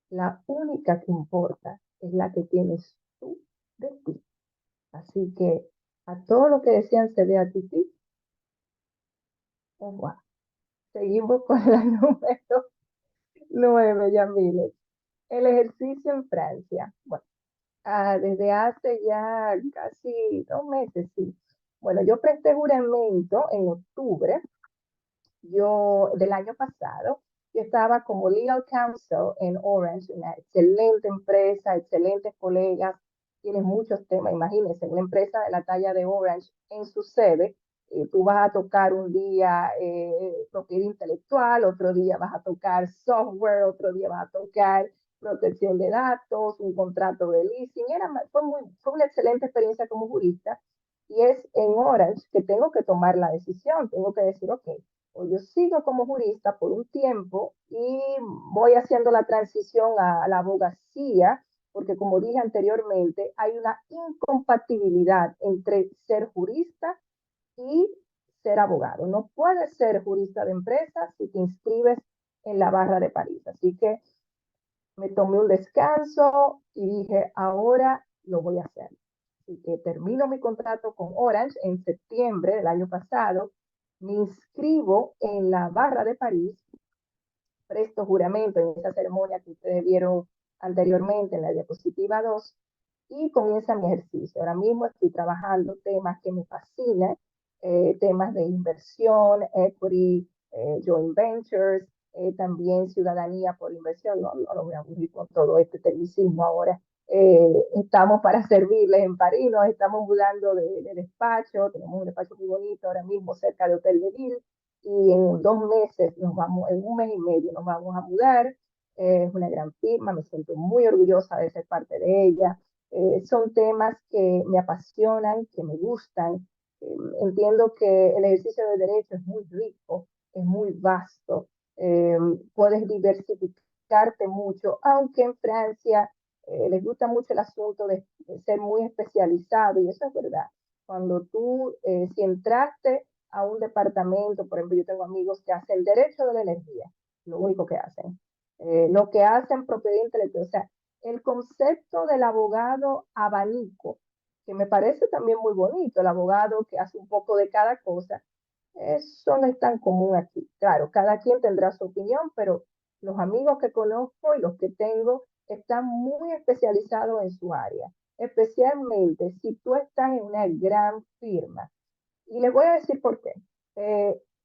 la única que importa es la que tienes tú de ti. Así que a todo lo que decían se ve a ti, oh, wow. Seguimos con la número 9, Yamilet. El ejercicio en Francia. Bueno, desde hace ya casi 2 meses, sí. Bueno, yo presté juramento en octubre del año pasado. Yo estaba como legal counsel en Orange, una excelente empresa, excelentes colegas, tienes muchos temas, imagínense, una empresa de la talla de Orange en su sede, tú vas a tocar un día propiedad intelectual, otro día vas a tocar software, otro día vas a tocar protección de datos, un contrato de leasing. Fue una excelente experiencia como jurista y es en Orange que tengo que tomar la decisión, tengo que decir, ok, o yo sigo como jurista por un tiempo y voy haciendo la transición a la abogacía, porque como dije anteriormente, hay una incompatibilidad entre ser jurista y ser abogado. No puedes ser jurista de empresas si te inscribes en la barra de París. Así que me tomé un descanso y dije, ahora lo voy a hacer. Así que termino mi contrato con Orange en septiembre del año pasado, me inscribo en la barra de París, presto juramento en esa ceremonia que ustedes vieron anteriormente en la diapositiva 2 y comienza mi ejercicio. Ahora mismo estoy trabajando temas que me fascinan, temas de inversión, equity, joint ventures, también ciudadanía por inversión. No lo voy a aburrir con todo este tecnicismo ahora. Estamos para servirles en París, nos estamos mudando de despacho, tenemos un despacho muy bonito ahora mismo cerca de Hotel de Ville y en 2 meses nos vamos, en un mes y medio nos vamos a mudar. Es una gran firma, me siento muy orgullosa de ser parte de ella. Son temas que me apasionan, que me gustan. Entiendo que el ejercicio del derecho es muy rico, es muy vasto. Eh, Puedes diversificarte mucho, aunque en Francia les gusta mucho el asunto de ser muy especializado, y eso es verdad. Cuando tú, si entraste a un departamento, por ejemplo, yo tengo amigos que hacen derecho de la energía, lo único que hacen. Lo que hacen propiedad intelectual, o sea, el concepto del abogado abanico, que me parece también muy bonito, el abogado que hace un poco de cada cosa, eso no es tan común aquí. Claro, cada quien tendrá su opinión, pero los amigos que conozco y los que tengo están muy especializados en su área, especialmente si tú estás en una gran firma. Y les voy a decir por qué.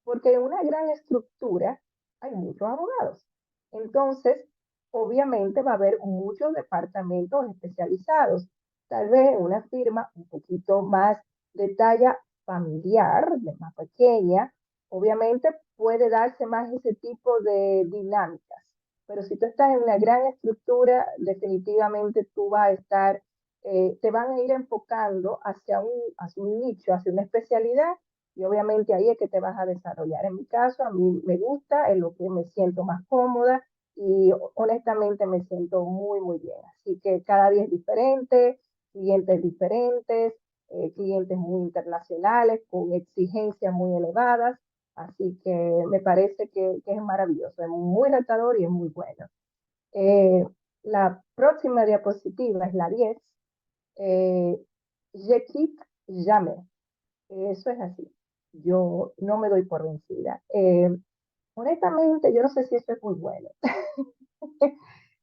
Porque en una gran estructura hay muchos abogados. Entonces, obviamente va a haber muchos departamentos especializados. Tal vez en una firma un poquito más de talla familiar, de más pequeña, obviamente puede darse más ese tipo de dinámicas. Pero si tú estás en una gran estructura, definitivamente tú vas a estar, te van a ir enfocando hacia un nicho, hacia una especialidad, y obviamente ahí es que te vas a desarrollar. En mi caso, a mí me gusta, en lo que me siento más cómoda y honestamente me siento muy, muy bien. Así que cada día es diferente, clientes diferentes, clientes muy internacionales, con exigencias muy elevadas. Así que me parece que es maravilloso, es muy retador y es muy bueno. La próxima diapositiva es la 10. Eh, Je quitte jamais. Eso es así. Yo no me doy por vencida. Honestamente, yo no sé si eso es muy bueno.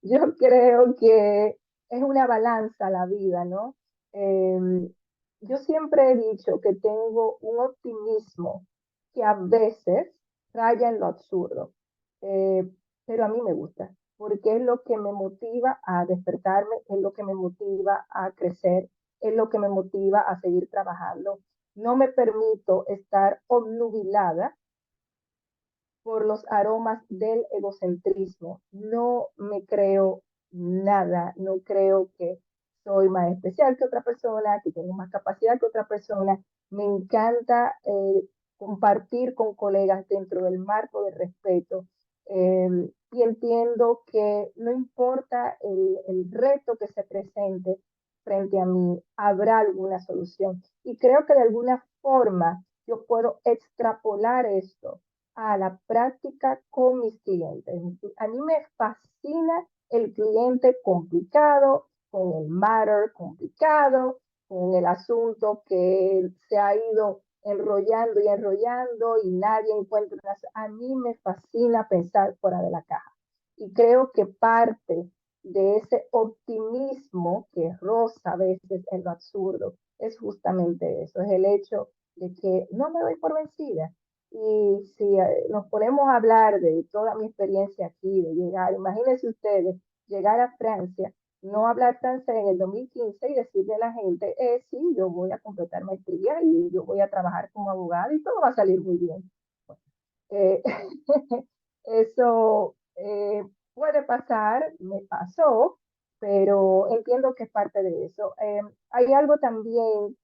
Yo creo que es una balanza la vida, ¿no? Yo siempre he dicho que tengo un optimismo que a veces raya en lo absurdo, eh, pero a mí me gusta, porque es lo que me motiva a despertarme, es lo que me motiva a crecer, es lo que me motiva a seguir trabajando. No me permito estar obnubilada por los aromas del egocentrismo. No me creo nada, no creo que soy más especial que otra persona, que tengo más capacidad que otra persona. Me encanta compartir con colegas dentro del marco de respeto. Y entiendo que no importa el reto que se presente frente a mí, habrá alguna solución. Y creo que de alguna forma yo puedo extrapolar esto a la práctica con mis clientes. A mí me fascina el cliente complicado, con el matter complicado, con el asunto que se ha ido enrollando y enrollando y nadie encuentra una... A mí me fascina pensar fuera de la caja. Y creo que parte de ese optimismo que roza a veces en lo absurdo es justamente eso, es el hecho de que no me doy por vencida. Y si nos ponemos a hablar de toda mi experiencia aquí, de llegar, imagínense ustedes, llegar a Francia, no hablar francés en el 2015 y decirle a la gente, sí, yo voy a completar maestría y yo voy a trabajar como abogado y todo va a salir muy bien. Eh, eso puede pasar, me pasó, pero entiendo que es parte de eso. Hay algo también,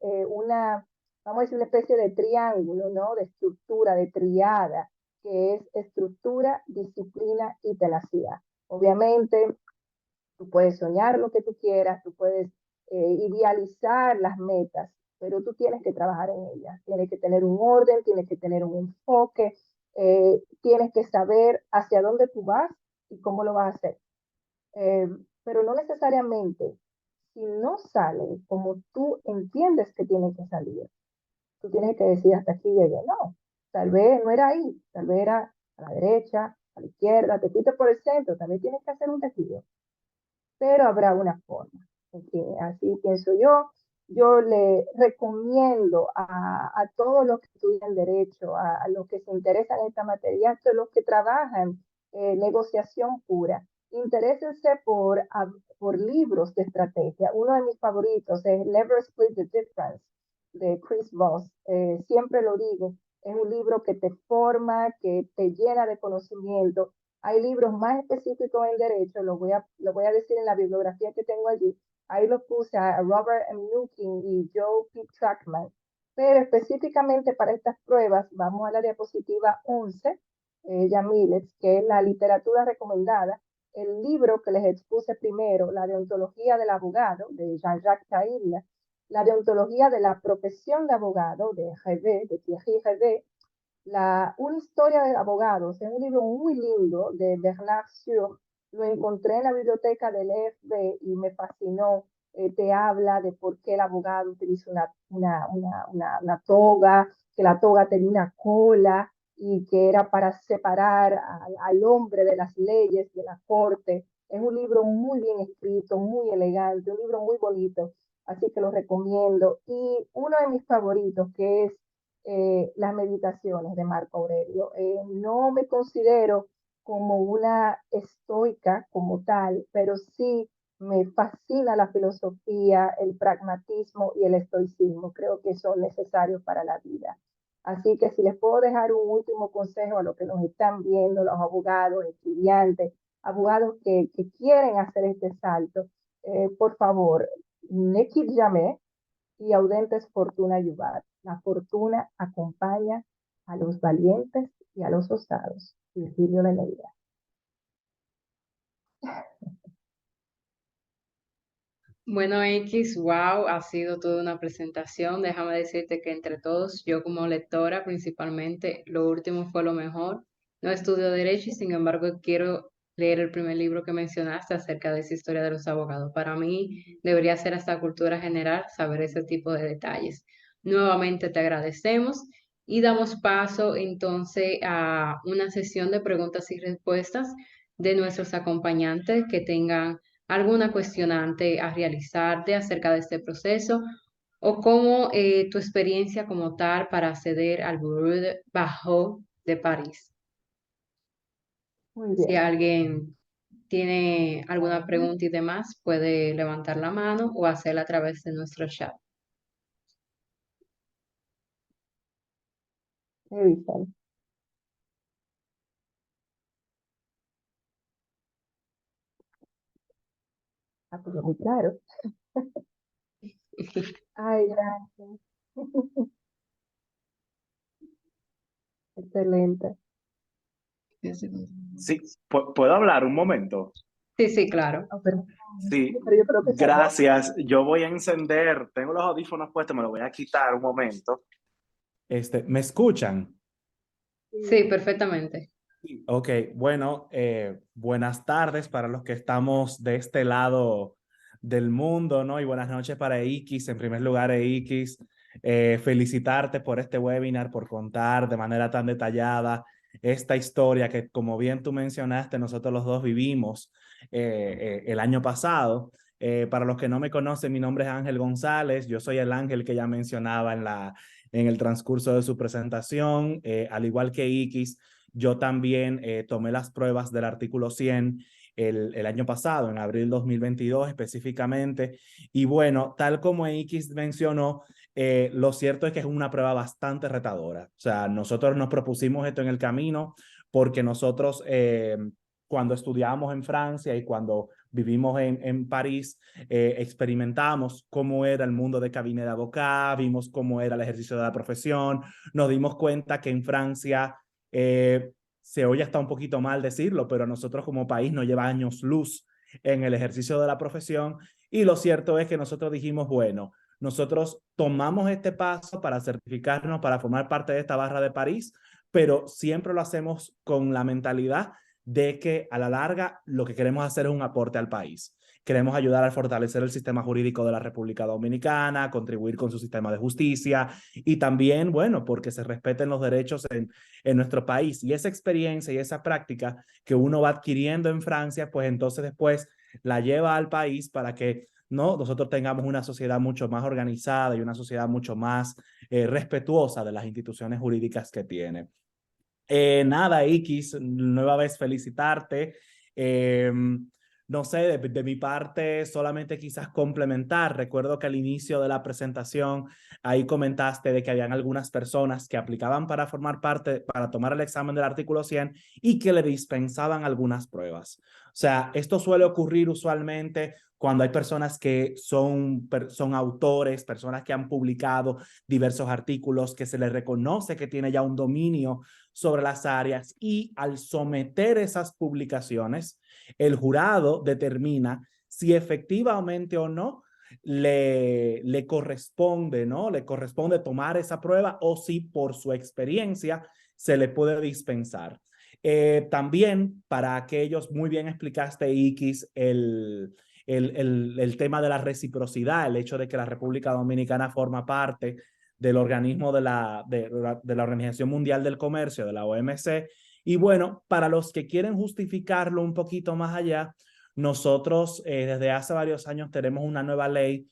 vamos a decir, una especie de triángulo, ¿no? De estructura, de triada, que es estructura, disciplina y tenacidad. Obviamente, tú puedes soñar lo que tú quieras, tú puedes idealizar las metas, pero tú tienes que trabajar en ellas. Tienes que tener un orden, tienes que tener un enfoque, tienes que saber hacia dónde tú vas y cómo lo vas a hacer. Eh, pero no necesariamente, si no sale como tú entiendes que tiene que salir, tú tienes que decir hasta aquí llegué. No, tal vez no era ahí, tal vez era a la derecha, a la izquierda, te fuiste por el centro, también tienes que hacer un desvío, pero habrá una forma. Así pienso yo. Yo le recomiendo a todos los que estudian derecho, a los que se interesan en esta materia, a los que trabajan negociación pura, interésense por libros de estrategia. Uno de mis favoritos es Never Split the Difference de Chris Voss. Siempre lo digo, es un libro que te forma, que te llena de conocimiento. Hay libros más específicos en derecho, lo voy a decir en la bibliografía que tengo allí. Ahí los puse a Robert M. Nukin y Joe P. Trackman. Pero específicamente para estas pruebas, vamos a la diapositiva 11, Yamilet, que es la literatura recomendada. El libro que les expuse primero, La deontología del abogado, de Jean-Jacques Taïrla, La deontología de la profesión de abogado, de Thierry Hervé, una historia de abogados, es un libro muy lindo de Bernard Sur, lo encontré en la biblioteca del EFB y me fascinó. Te habla de por qué el abogado utiliza una toga, que la toga tenía una cola y que era para separar al hombre de las leyes de la corte. Es un libro muy bien escrito, muy elegante, un libro muy bonito, así que lo recomiendo. Y uno de mis favoritos, que es las meditaciones de Marco Aurelio. No me considero como una estoica como tal, pero sí me fascina la filosofía, el pragmatismo y el estoicismo. Creo que son necesarios para la vida. Así que si les puedo dejar un último consejo a los que nos están viendo, los abogados, estudiantes, abogados que quieren hacer este salto, por favor, ne quitte jamais, y audentes fortuna ayudar. La fortuna acompaña a los valientes y a los osados. Virgilio de Neira. Bueno, X, wow, ha sido toda una presentación. Déjame decirte que entre todos, yo como lectora principalmente, lo último fue lo mejor. No estudio derecho y sin embargo quiero leer el primer libro que mencionaste acerca de esa historia de los abogados. Para mí debería ser hasta cultura general saber ese tipo de detalles. Nuevamente te agradecemos y damos paso entonces a una sesión de preguntas y respuestas de nuestros acompañantes que tengan alguna cuestionante a realizarte acerca de este proceso o cómo tu experiencia como tal para acceder al Bureau de Barreau de París. Muy Si bien. alguien tiene alguna pregunta y demás, puede levantar la mano o hacerla a través de nuestro chat. Revisan. Ah, pues muy claro. Ay, gracias. Excelente. Sí, ¿puedo hablar un momento? Sí, sí, claro. Oh, Sí, pero yo creo que salió. gracias. Yo voy a encender, tengo los audífonos puestos, me los voy a quitar un momento. ¿Me escuchan? Sí, perfectamente. Ok, bueno, buenas tardes para los que estamos de este lado del mundo, ¿no? Y buenas noches para X. En primer lugar, X, felicitarte por este webinar, por contar de manera tan detallada esta historia que, como bien tú mencionaste, nosotros los dos vivimos el año pasado. Para los que no me conocen, mi nombre es Ángel González. Yo soy el Ángel que ya mencionaba en el transcurso de su presentación. Al igual que X, yo también tomé las pruebas del artículo 100 el año pasado, en abril 2022 específicamente. Y bueno, tal como X mencionó, lo cierto es que es una prueba bastante retadora. O sea, nosotros nos propusimos esto en el camino porque nosotros cuando estudiamos en Francia y cuando vivimos en París, experimentamos cómo era el mundo de cabinet de abogado, vimos cómo era el ejercicio de la profesión, nos dimos cuenta que en Francia se oye hasta un poquito mal decirlo, pero nosotros como país nos lleva años luz en el ejercicio de la profesión y lo cierto es que nosotros dijimos, bueno, nosotros tomamos este paso para certificarnos, para formar parte de esta barra de París, pero siempre lo hacemos con la mentalidad de que a la larga lo que queremos hacer es un aporte al país. Queremos ayudar a fortalecer el sistema jurídico de la República Dominicana, contribuir con su sistema de justicia y también, bueno, porque se respeten los derechos en nuestro país. Y esa experiencia y esa práctica que uno va adquiriendo en Francia, pues entonces después la lleva al país para que no nosotros tengamos una sociedad mucho más organizada y una sociedad mucho más respetuosa de las instituciones jurídicas que tiene. Nada, X, nueva vez felicitarte. No sé, de mi parte, solamente quizás complementar. Recuerdo que al inicio de la presentación, ahí comentaste de que habían algunas personas que aplicaban para formar parte, para tomar el examen del artículo 100 y que le dispensaban algunas pruebas. O sea, esto suele ocurrir usualmente cuando hay personas que son autores, personas que han publicado diversos artículos, que se les reconoce que tiene ya un dominio sobre las áreas y al someter esas publicaciones, el jurado determina si efectivamente o no le corresponde, ¿no? Le corresponde tomar esa prueba o si por su experiencia se le puede dispensar. También para aquellos, muy bien explicaste, X, el tema de la reciprocidad, el hecho de que la República Dominicana forma parte del organismo de la Organización Mundial del Comercio, de la OMC. Y bueno, para los que quieren justificarlo un poquito más allá, nosotros desde hace varios años tenemos una nueva ley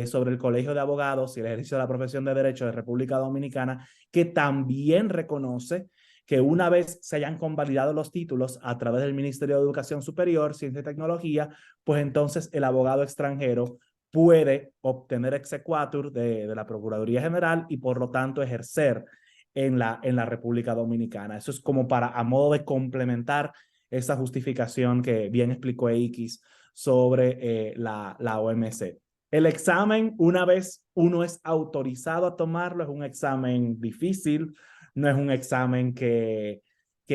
sobre el Colegio de Abogados y el ejercicio de la profesión de Derecho de República Dominicana, que también reconoce que una vez se hayan convalidado los títulos a través del Ministerio de Educación Superior, Ciencia y Tecnología, pues entonces el abogado extranjero puede obtener exequatur de la Procuraduría General y por lo tanto ejercer en la República Dominicana. Eso es como para, a modo de complementar esa justificación que bien explicó X sobre la OMC. El examen, una vez uno es autorizado a tomarlo, es un examen difícil, no es un examen que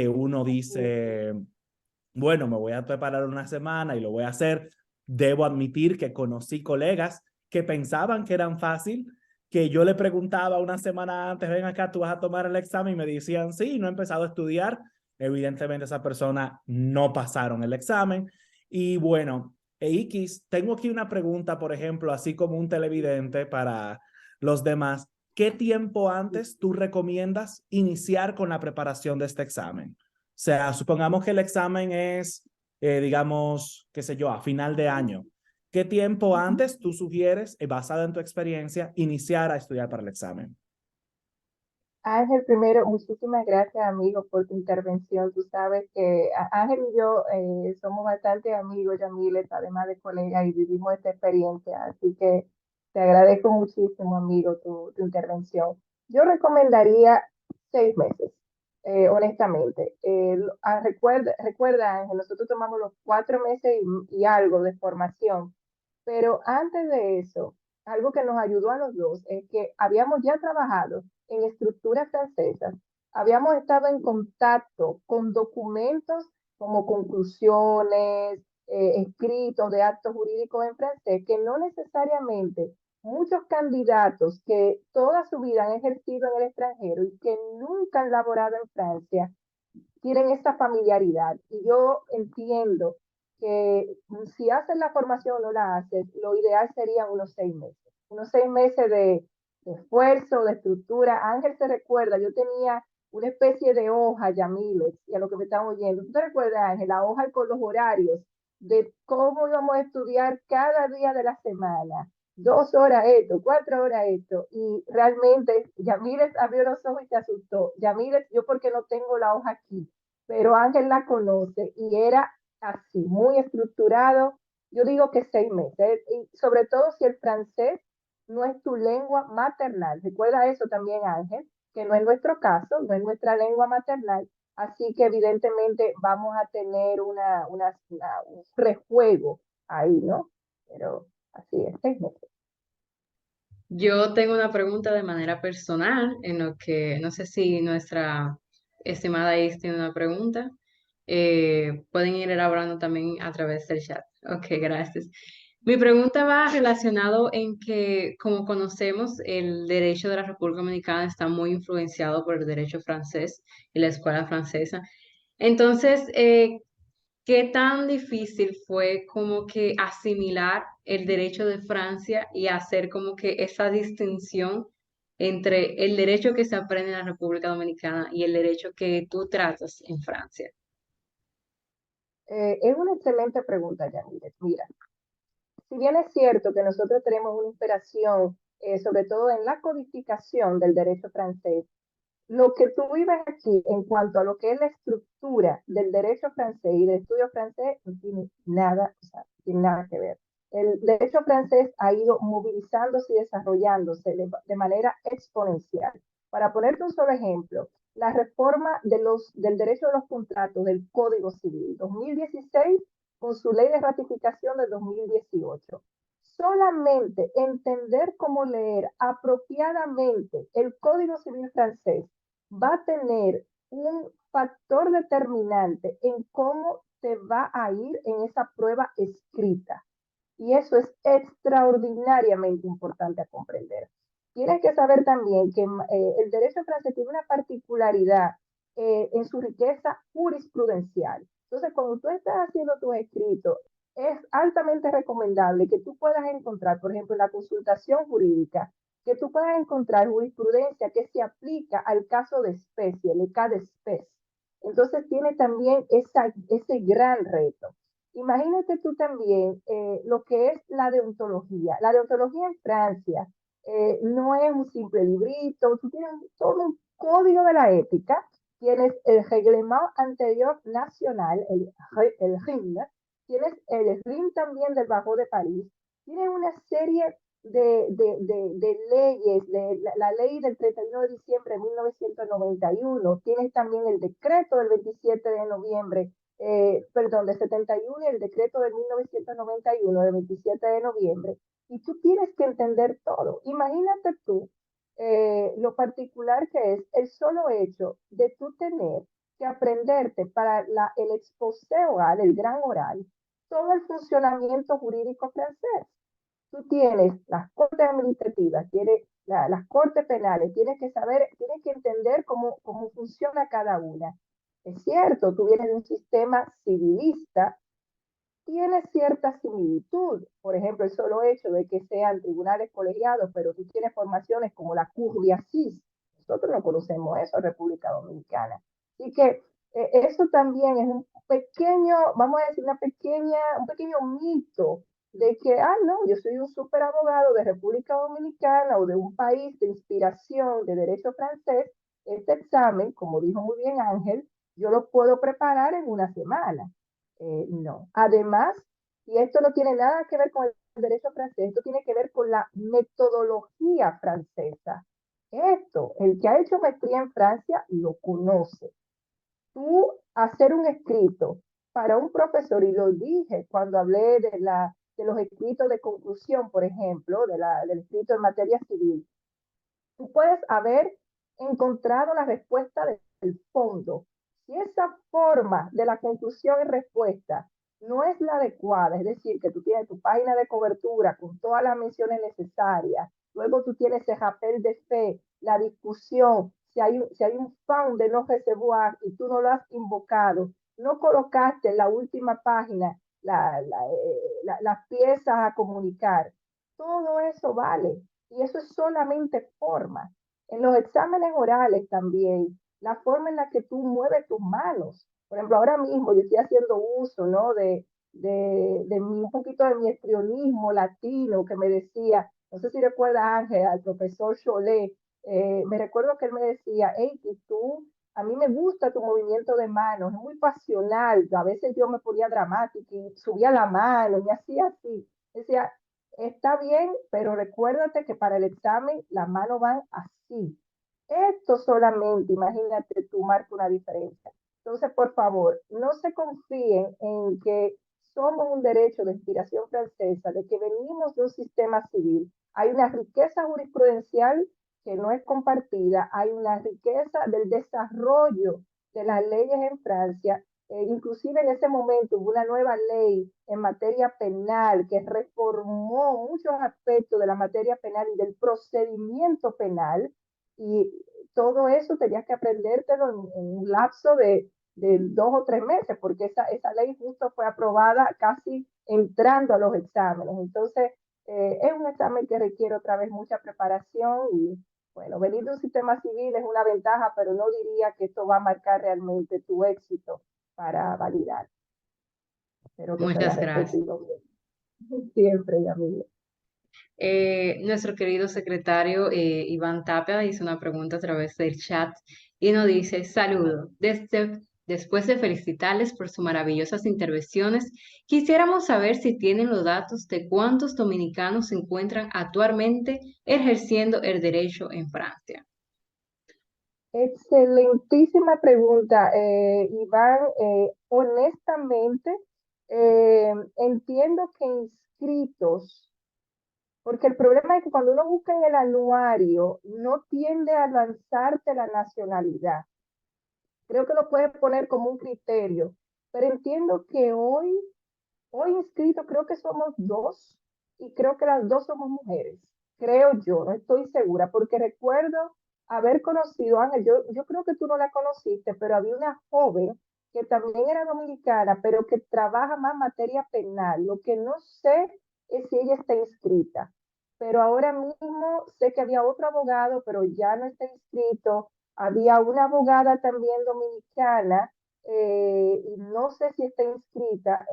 uno dice, bueno, me voy a preparar una semana y lo voy a hacer. Debo admitir que conocí colegas que pensaban que eran fácil, que yo le preguntaba una semana antes, ven acá, tú vas a tomar el examen y me decían, sí, no he empezado a estudiar evidentemente esa persona no pasaron el examen. Y bueno, X, tengo aquí una pregunta, por ejemplo, así como un televidente para los demás. ¿Qué tiempo antes tú recomiendas iniciar con la preparación de este examen? O sea, supongamos que el examen es, digamos, qué sé yo, a final de año. ¿Qué tiempo antes tú sugieres, basada en tu experiencia, iniciar a estudiar para el examen? Ángel, primero, muchísimas gracias, amigo, por tu intervención. Tú sabes que Ángel y yo somos bastante amigos, Yamilet, además de colegas, y vivimos esta experiencia. Así que te agradezco muchísimo, amigo, tu intervención. Yo recomendaría 6 meses, honestamente. Recuerda, Ángel, nosotros tomamos los 4 meses y algo de formación, pero antes de eso, algo que nos ayudó a los dos es que habíamos ya trabajado en estructuras francesas, habíamos estado en contacto con documentos como conclusiones, escritos de actos jurídicos en francés, que no necesariamente muchos candidatos que toda su vida han ejercido en el extranjero y que nunca han laborado en Francia tienen esta familiaridad. Y yo entiendo que si haces la formación o no la haces, lo ideal serían unos 6 meses de esfuerzo, de estructura. Ángel se recuerda, yo tenía una especie de hoja, Yamiles, y a lo que me están oyendo. ¿Tú te recuerdas, Ángel? La hoja con los horarios de cómo íbamos a estudiar cada día de la semana. 2 horas esto, 4 horas esto, y realmente Yamiles abrió los ojos y se asustó. Yamiles, yo porque no tengo la hoja aquí, pero Ángel la conoce y era así, muy estructurado. Yo digo que 6 meses, y sobre todo si el francés no es tu lengua maternal. Recuerda eso también, Ángel, que no es nuestro caso, no es nuestra lengua maternal, así que evidentemente vamos a tener un rejuego ahí, ¿no? Pero así es, 6 meses. Yo tengo una pregunta de manera personal, en lo que no sé si nuestra estimada Is tiene una pregunta. Pueden ir elaborando también a través del chat. Ok, gracias. Mi pregunta va relacionado en que, como conocemos, el derecho de la República Dominicana está muy influenciado por el derecho francés y la escuela francesa. Entonces, ¿qué tan difícil fue como que asimilar el derecho de Francia y hacer como que esa distinción entre el derecho que se aprende en la República Dominicana y el derecho que tú tratas en Francia? Es una excelente pregunta, Yamile. Mira, si bien es cierto que nosotros tenemos una inspiración, sobre todo en la codificación del derecho francés, lo que tú vives aquí en cuanto a lo que es la estructura del derecho francés y del estudio francés no tiene nada, o sea, no tiene nada que ver. El derecho francés ha ido movilizándose y desarrollándose de manera exponencial. Para ponerte un solo ejemplo, la reforma del derecho de los contratos del Código Civil 2016 con su ley de ratificación de 2018. Solamente entender cómo leer apropiadamente el Código Civil francés va a tener un factor determinante en cómo te va a ir en esa prueba escrita. Y eso es extraordinariamente importante a comprender. Tienes que saber también que el derecho francés tiene una particularidad en su riqueza jurisprudencial. Entonces, cuando tú estás haciendo tus escritos, es altamente recomendable que tú puedas encontrar, por ejemplo, en la consultación jurídica, que tú puedas encontrar jurisprudencia que se aplica al caso de especie, el cas d'espèce. Entonces, tiene también ese gran reto. Imagínate tú también lo que es la deontología. La deontología en Francia no es un simple librito, tú tienes todo un código de la ética, tienes el Reglement Anterior Nacional, el RIN, tienes el RIN también del Bajo de París, tienes una serie de leyes, la ley del 31 de diciembre de 1991, tienes también el decreto del 27 de noviembre perdón, de 71 y el decreto de 1991 de 27 de noviembre, y tú tienes que entender todo. Imagínate tú lo particular que es el solo hecho de tú tener que aprenderte para el exposé oral, el gran oral, todo el funcionamiento jurídico francés. Tú tienes las cortes administrativas, tienes las cortes penales, tienes que saber, tienes que entender cómo funciona cada una. Es cierto, tú vienes de un sistema civilista, tiene cierta similitud. Por ejemplo, el solo hecho de que sean tribunales colegiados, pero tú tienes formaciones como la Cour d'Assises. Nosotros no conocemos eso en República Dominicana. Así que eso también es un pequeño, vamos a decir, un pequeño mito de que, no, yo soy un súper abogado de República Dominicana o de un país de inspiración de derecho francés. Este examen, como dijo muy bien Ángel, yo lo puedo preparar en una semana. No. Además, y esto no tiene nada que ver con el derecho francés, esto tiene que ver con la metodología francesa. Esto, el que ha hecho maestría en Francia lo conoce. Tú hacer un escrito para un profesor, y lo dije cuando hablé de los escritos de conclusión, por ejemplo, del escrito en materia civil, tú puedes haber encontrado la respuesta del fondo. Si esa forma de la conclusión y respuesta no es la adecuada, es decir, que tú tienes tu página de cobertura con todas las menciones necesarias, luego tú tienes el rappel de fe, la discusión, si hay un fan de no recevoir y tú no lo has invocado, no colocaste en la última página las piezas a comunicar, todo eso vale. Y eso es solamente forma. En los exámenes orales también, la forma en la que tú mueves tus manos. Por ejemplo, ahora mismo yo estoy haciendo uso, ¿no? Un poquito de mi estrionismo latino que me decía, no sé si recuerda Ángel, al profesor Cholet, me recuerdo que él me decía, hey, que tú, a mí me gusta tu movimiento de manos, es muy pasional. A veces yo me ponía dramática y subía la mano y me hacía así. Decía, está bien, pero recuérdate que para el examen las manos van así. Esto solamente, imagínate tú, marca una diferencia. Entonces, por favor, no se confíen en que somos un derecho de inspiración francesa, de que venimos de un sistema civil. Hay una riqueza jurisprudencial que no es compartida, hay una riqueza del desarrollo de las leyes en Francia. Inclusive en ese momento hubo una nueva ley en materia penal que reformó muchos aspectos de la materia penal y del procedimiento penal, y todo eso tenías que aprendértelo en un lapso de 2 o 3 meses, porque esa ley justo fue aprobada casi entrando a los exámenes. Entonces, es un examen que requiere otra vez mucha preparación y, bueno, venir de un sistema civil es una ventaja, pero no diría que esto va a marcar realmente tu éxito para validar. Espero que te haya Muchas gracias. respondido bien. Siempre, amigo. Nuestro querido secretario Iván Tapia hizo una pregunta a través del chat y nos dice, saludo, después de felicitarles por sus maravillosas intervenciones, quisiéramos saber si tienen los datos de cuántos dominicanos se encuentran actualmente ejerciendo el derecho en Francia. Excelentísima pregunta, Iván. Honestamente, entiendo que inscritos, porque el problema es que cuando uno busca en el anuario, no tiende a lanzarte la nacionalidad. Creo que lo puedes poner como un criterio, pero entiendo que hoy inscritos creo que somos dos y creo que las dos somos mujeres. Creo yo, no estoy segura, porque recuerdo haber conocido a Ángel. Yo creo que tú no la conociste, pero había una joven que también era dominicana, pero que trabaja más materia penal. Lo que no sé es si ella está inscrita. Pero ahora mismo sé que había otro abogado, pero ya no está inscrito. Había una abogada también dominicana, y no sé si está inscrita.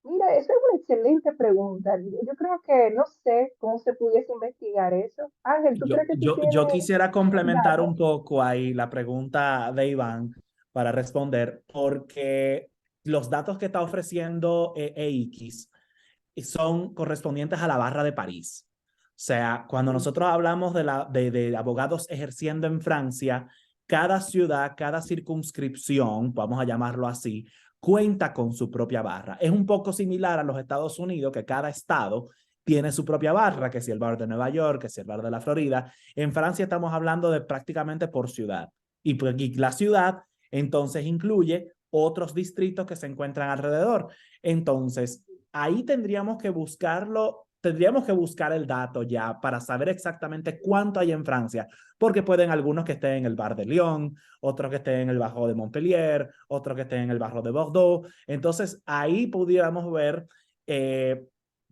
Mira, esa es una excelente pregunta. Yo creo que no sé cómo se pudiese investigar eso. Ángel, ¿tú crees que tú Yo tienes quisiera complementar datos? un poco ahí la pregunta de Iván para responder, porque los datos que está ofreciendo EX son correspondientes a la barra de París. O sea, cuando nosotros hablamos de abogados ejerciendo en Francia, cada ciudad, cada circunscripción, vamos a llamarlo así, cuenta con su propia barra. Es un poco similar a los Estados Unidos, que cada estado tiene su propia barra, que si el bar de Nueva York, que si el bar de la Florida. En Francia estamos hablando de prácticamente por ciudad. Y la ciudad entonces incluye otros distritos que se encuentran alrededor. Entonces, ahí tendríamos que buscarlo tendríamos que buscar el dato ya para saber exactamente cuánto hay en Francia, porque pueden algunos que estén en el Bar de Lyon, otros que estén en el Bajo de Montpellier, otros que estén en el Bajo de Bordeaux. Entonces, ahí pudiéramos ver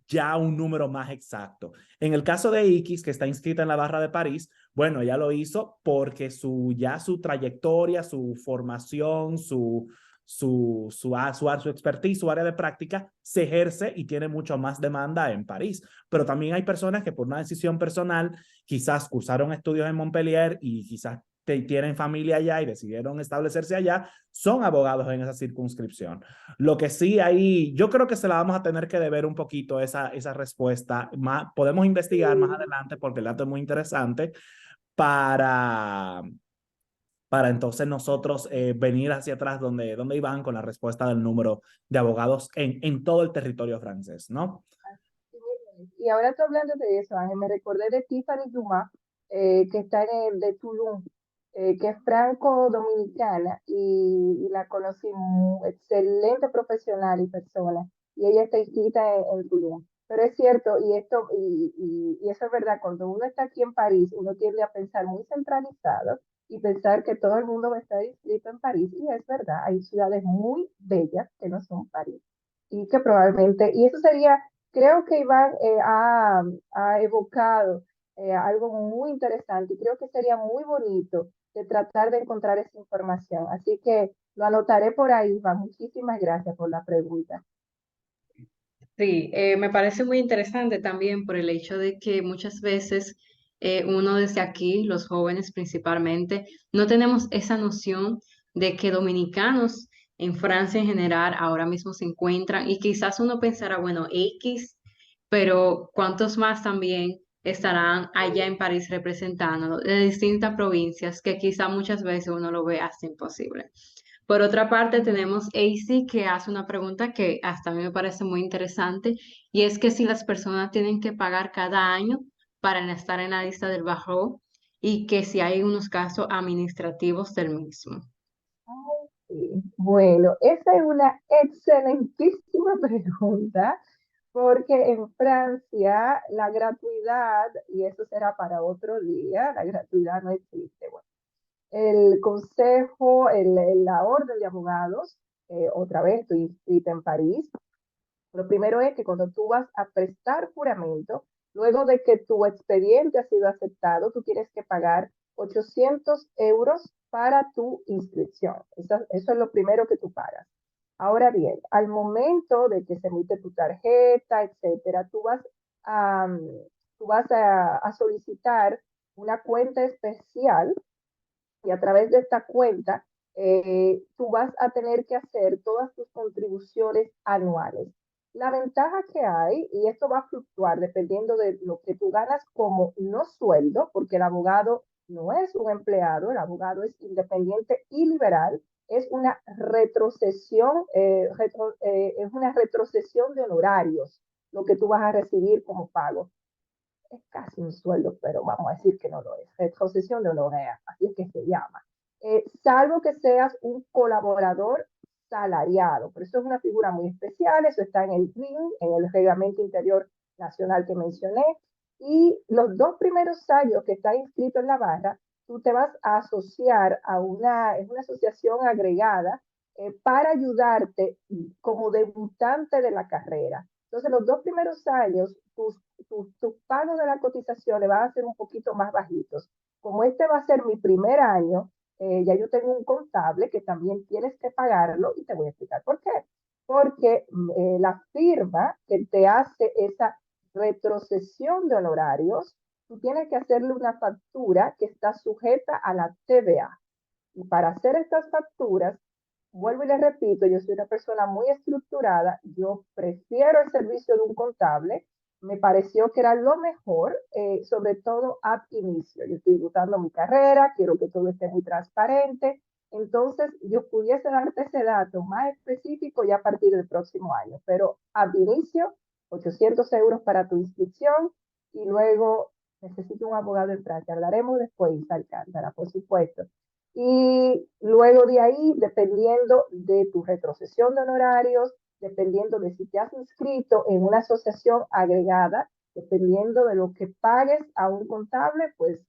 ya un número más exacto. En el caso de X, que está inscrita en la Barra de París, bueno, ella lo hizo porque ya su trayectoria, su formación, su expertise, su área de práctica se ejerce y tiene mucho más demanda en París. Pero también hay personas que por una decisión personal quizás cursaron estudios en Montpellier y quizás tienen familia allá y decidieron establecerse allá, son abogados en esa circunscripción. Lo que sí ahí, yo creo que se la vamos a tener que deber un poquito esa respuesta. Podemos investigar más adelante porque el dato es muy interesante para, para entonces nosotros venir hacia atrás donde iban con la respuesta del número de abogados en todo el territorio francés, ¿no? Y ahora estoy hablando de eso, Ángel, me recordé de Tiffany Dumas, que está en el de Tulum, que es franco-dominicana y la conocí, excelente profesional y persona, y ella está inscrita en Tulum. Pero es cierto, y eso es verdad, cuando uno está aquí en París, uno tiende a pensar muy centralizado y pensar que todo el mundo va a estar inscrito en París, y es verdad, hay ciudades muy bellas que no son París, y que probablemente, y eso sería. Creo que Iván ha evocado algo muy interesante y creo que sería muy bonito de tratar de encontrar esa información. Así que lo anotaré por ahí, Iván. Muchísimas gracias por la pregunta. Sí, me parece muy interesante también por el hecho de que muchas veces uno desde aquí, los jóvenes principalmente, no tenemos esa noción de que dominicanos en Francia en general ahora mismo se encuentran y quizás uno pensará, bueno, X, pero ¿cuántos más también estarán allá en París representando de distintas provincias que quizá muchas veces uno lo ve hasta imposible? Por otra parte, tenemos AC que hace una pregunta que hasta a mí me parece muy interesante y es que si las personas tienen que pagar cada año para estar en la lista del Bajo y que si hay unos casos administrativos del mismo. Sí. Bueno, esa es una excelentísima pregunta porque en Francia la gratuidad, y eso será para otro día, la gratuidad no existe. Bueno, el consejo, la orden de abogados, otra vez estoy inscrita en París. Lo primero es que cuando tú vas a prestar juramento, luego de que tu expediente ha sido aceptado, tú tienes que pagar 800 euros para tu inscripción. Eso es lo primero que tú pagas. Ahora bien, al momento de que se emite tu tarjeta, etcétera, a, tú vas a solicitar una cuenta especial y a través de esta cuenta tú vas a tener que hacer todas tus contribuciones anuales. La ventaja que hay, y esto va a fluctuar dependiendo de lo que tú ganas como no sueldo, porque el abogado no es un empleado, el abogado es independiente y liberal, es una retrocesión, es una retrocesión de honorarios, lo que tú vas a recibir como pago es casi un sueldo, pero vamos a decir que no lo es. Retrocesión de honoraria, así es que se llama. Salvo que seas un colaborador salariado. Por eso es una figura muy especial, eso está en el RIN, en el Reglamento Interior Nacional que mencioné. Y los 2 primeros años que estás inscrito en la barra, tú te vas a asociar a es una asociación agregada para ayudarte como debutante de la carrera. Entonces, los 2 primeros años, tus pagos de la cotización le van a ser un poquito más bajitos. Como este va a ser mi primer año, ya yo tengo un contable que también tienes que pagarlo y te voy a explicar por qué. Porque la firma que te hace esa retrocesión de honorarios, tú tienes que hacerle una factura que está sujeta a la TVA. Y para hacer estas facturas, vuelvo y les repito, yo soy una persona muy estructurada, yo prefiero el servicio de un contable, me pareció que era lo mejor, sobre todo ab inicio. Yo estoy buscando mi carrera, quiero que todo esté muy transparente, entonces yo pudiese darte ese dato más específico ya a partir del próximo año, pero ab inicio, 800 euros para tu inscripción y luego necesito un abogado en Francia. Hablaremos después, Alcántara, por supuesto. Y luego de ahí, dependiendo de tu retrocesión de honorarios, dependiendo de si te has inscrito en una asociación agregada, Dependiendo de lo que pagues a un contable, pues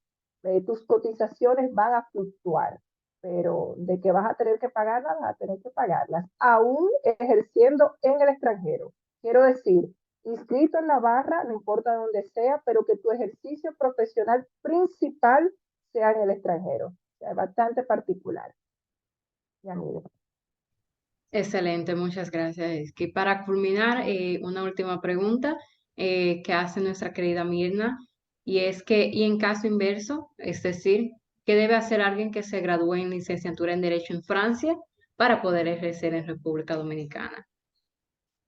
tus cotizaciones van a fluctuar, pero de que vas a tener que pagarlas, vas a tener que pagarlas, aún ejerciendo en el extranjero. Quiero decir, inscrito en la barra, no importa dónde sea, pero que tu ejercicio profesional principal sea en el extranjero. O sea, es bastante particular. Ya mire. Excelente, muchas gracias. Isky. Para culminar, una última pregunta que hace nuestra querida Mirna, y es que, y en caso inverso, es decir, ¿qué debe hacer alguien que se gradúe en licenciatura en Derecho en Francia para poder ejercer en República Dominicana?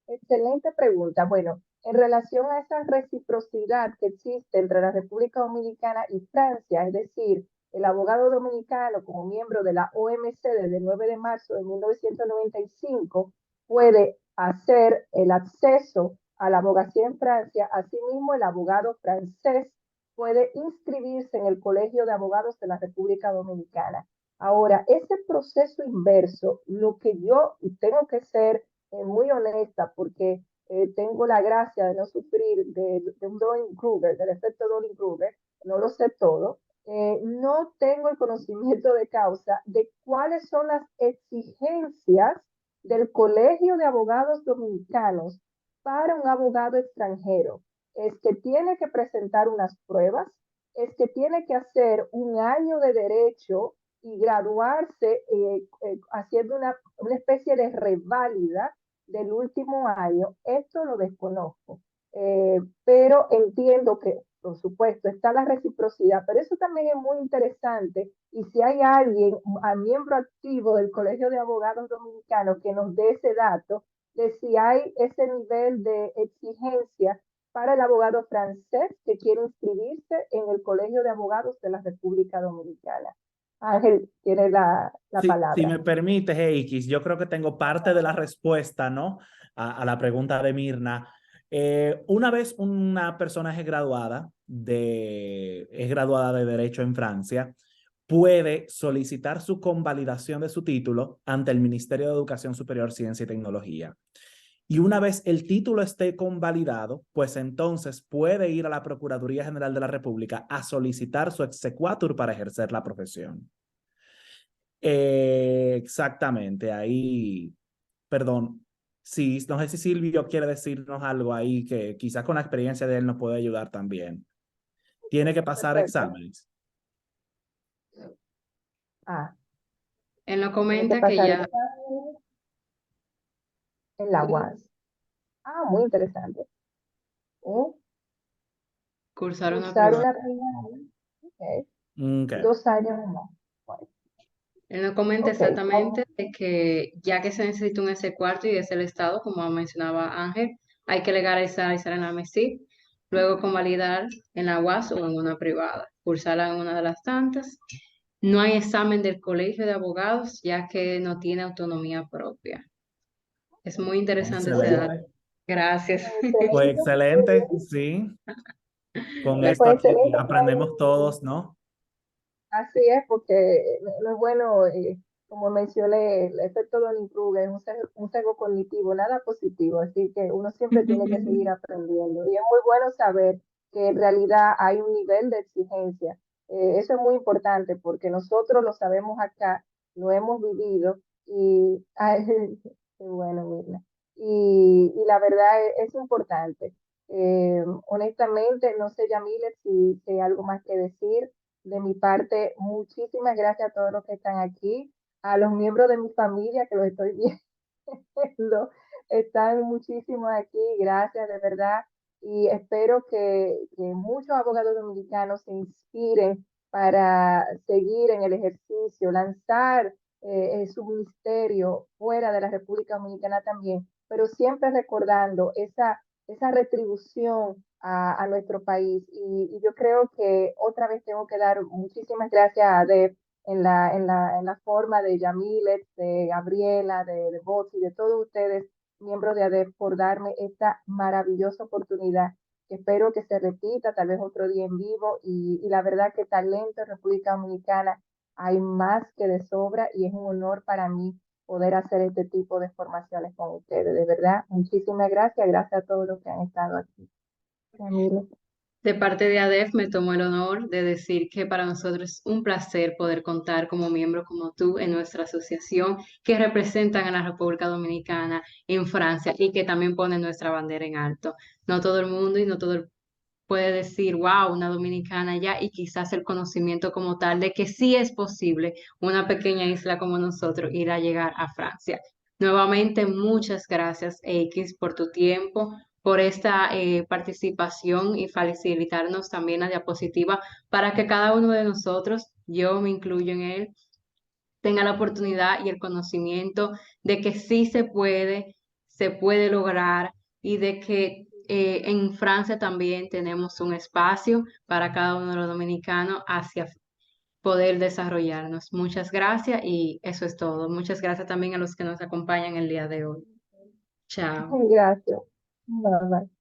Excelente pregunta. Bueno, en relación a esa reciprocidad que existe entre la República Dominicana y Francia, es decir, el abogado dominicano como miembro de la OMC desde el 9 de marzo de 1995 puede hacer el acceso a la abogacía en Francia. Asimismo, el abogado francés puede inscribirse en el Colegio de Abogados de la República Dominicana. Ahora, ese proceso inverso, lo que yo tengo que ser muy honesta porque tengo la gracia de no sufrir de un Dunning-Kruger, del efecto Dunning-Kruger, no lo sé todo, no tengo el conocimiento de causa de cuáles son las exigencias del Colegio de Abogados Dominicanos para un abogado extranjero. Es que tiene que presentar unas pruebas, es que tiene que hacer un año de derecho y graduarse haciendo una especie de reválida del último año. Esto lo desconozco, pero entiendo que, por supuesto, está la reciprocidad, pero eso también es muy interesante. Y si hay alguien, a miembro activo del Colegio de Abogados Dominicanos, que nos dé ese dato de si hay ese nivel de exigencia para el abogado francés que quiere inscribirse en el Colegio de Abogados de la República Dominicana. Ángel tiene la Si palabra. me permites, X, yo creo que tengo parte de la respuesta, ¿no? A la pregunta de Mirna. Una vez una persona es graduada de Derecho en Francia, puede solicitar su convalidación de su título ante el Ministerio de Educación Superior, Ciencia y Tecnología. Y una vez el título esté convalidado, pues entonces puede ir a la Procuraduría General de la República a solicitar su exequatur para ejercer la profesión. Exactamente, ahí, perdón, sí, no sé si Silvio quiere decirnos algo ahí que quizás con la experiencia de él nos puede ayudar también. Tiene que pasar Perfecto. exámenes. Ah, Él nos tiene que comenta que pasar ya exámenes en la UAS. Ah, muy interesante. ¿Eh? cursaron una Cursar prueba. una primaria. Ok. Okay. 2 años o más. Bueno, Él nos comenta ok. exactamente de que ya que se necesita un ese cuarto y es el Estado, como mencionaba Ángel, hay que legalizar y en la MESI, luego convalidar en la UAS o en una privada, cursarla en una de las tantas. No hay examen del Colegio de Abogados, ya que no tiene autonomía propia. Es muy interesante ese dato. Excelente. Gracias. Pues Excelente. excelente, sí. Con esto Pues aquí excelente. aprendemos todos, ¿no? Así es, porque no es bueno, como mencioné, el efecto Dunning-Kruger es un sesgo cognitivo, nada positivo, así que uno siempre tiene que seguir aprendiendo. Y es muy bueno saber que en realidad hay un nivel de exigencia. Eso es muy importante porque nosotros lo sabemos acá, lo hemos vivido y, ay, qué bueno, Mirna. Y la verdad es importante. Honestamente, no sé, Yamile, si hay algo más que decir. De mi parte, muchísimas gracias a todos los que están aquí, a los miembros de mi familia que los estoy viendo, están muchísimos aquí, gracias de verdad, y espero que muchos abogados dominicanos se inspiren para seguir en el ejercicio, lanzar su ministerio fuera de la República Dominicana también, pero siempre recordando esa retribución a nuestro país. Y yo creo que otra vez tengo que dar muchísimas gracias a Deb en la forma de Yamilet, de Gabriela, de Botsi, de todos ustedes, miembros de ADEP, por darme esta maravillosa oportunidad que espero que se repita, tal vez otro día en vivo. Y la verdad que talento en República Dominicana hay más que de sobra y es un honor para mí poder hacer este tipo de formaciones con ustedes. De verdad, muchísimas gracias. Gracias a todos los que han estado aquí. Camila. De parte de ADEF me tomo el honor de decir que para nosotros es un placer poder contar como miembros como tú en nuestra asociación que representan a la República Dominicana en Francia y que también ponen nuestra bandera en alto. No todo el mundo y no todo el puede decir, wow, una dominicana ya, y quizás el conocimiento como tal de que sí es posible una pequeña isla como nosotros ir a llegar a Francia. Nuevamente, muchas gracias, X, por tu tiempo, por esta participación y facilitarnos también la diapositiva para que cada uno de nosotros, yo me incluyo en él, tenga la oportunidad y el conocimiento de que sí se puede lograr y de que en Francia también tenemos un espacio para cada uno de los dominicanos hacia poder desarrollarnos. Muchas gracias y eso es todo. Muchas gracias también a los que nos acompañan el día de hoy. Chao. Gracias. Bye, bye.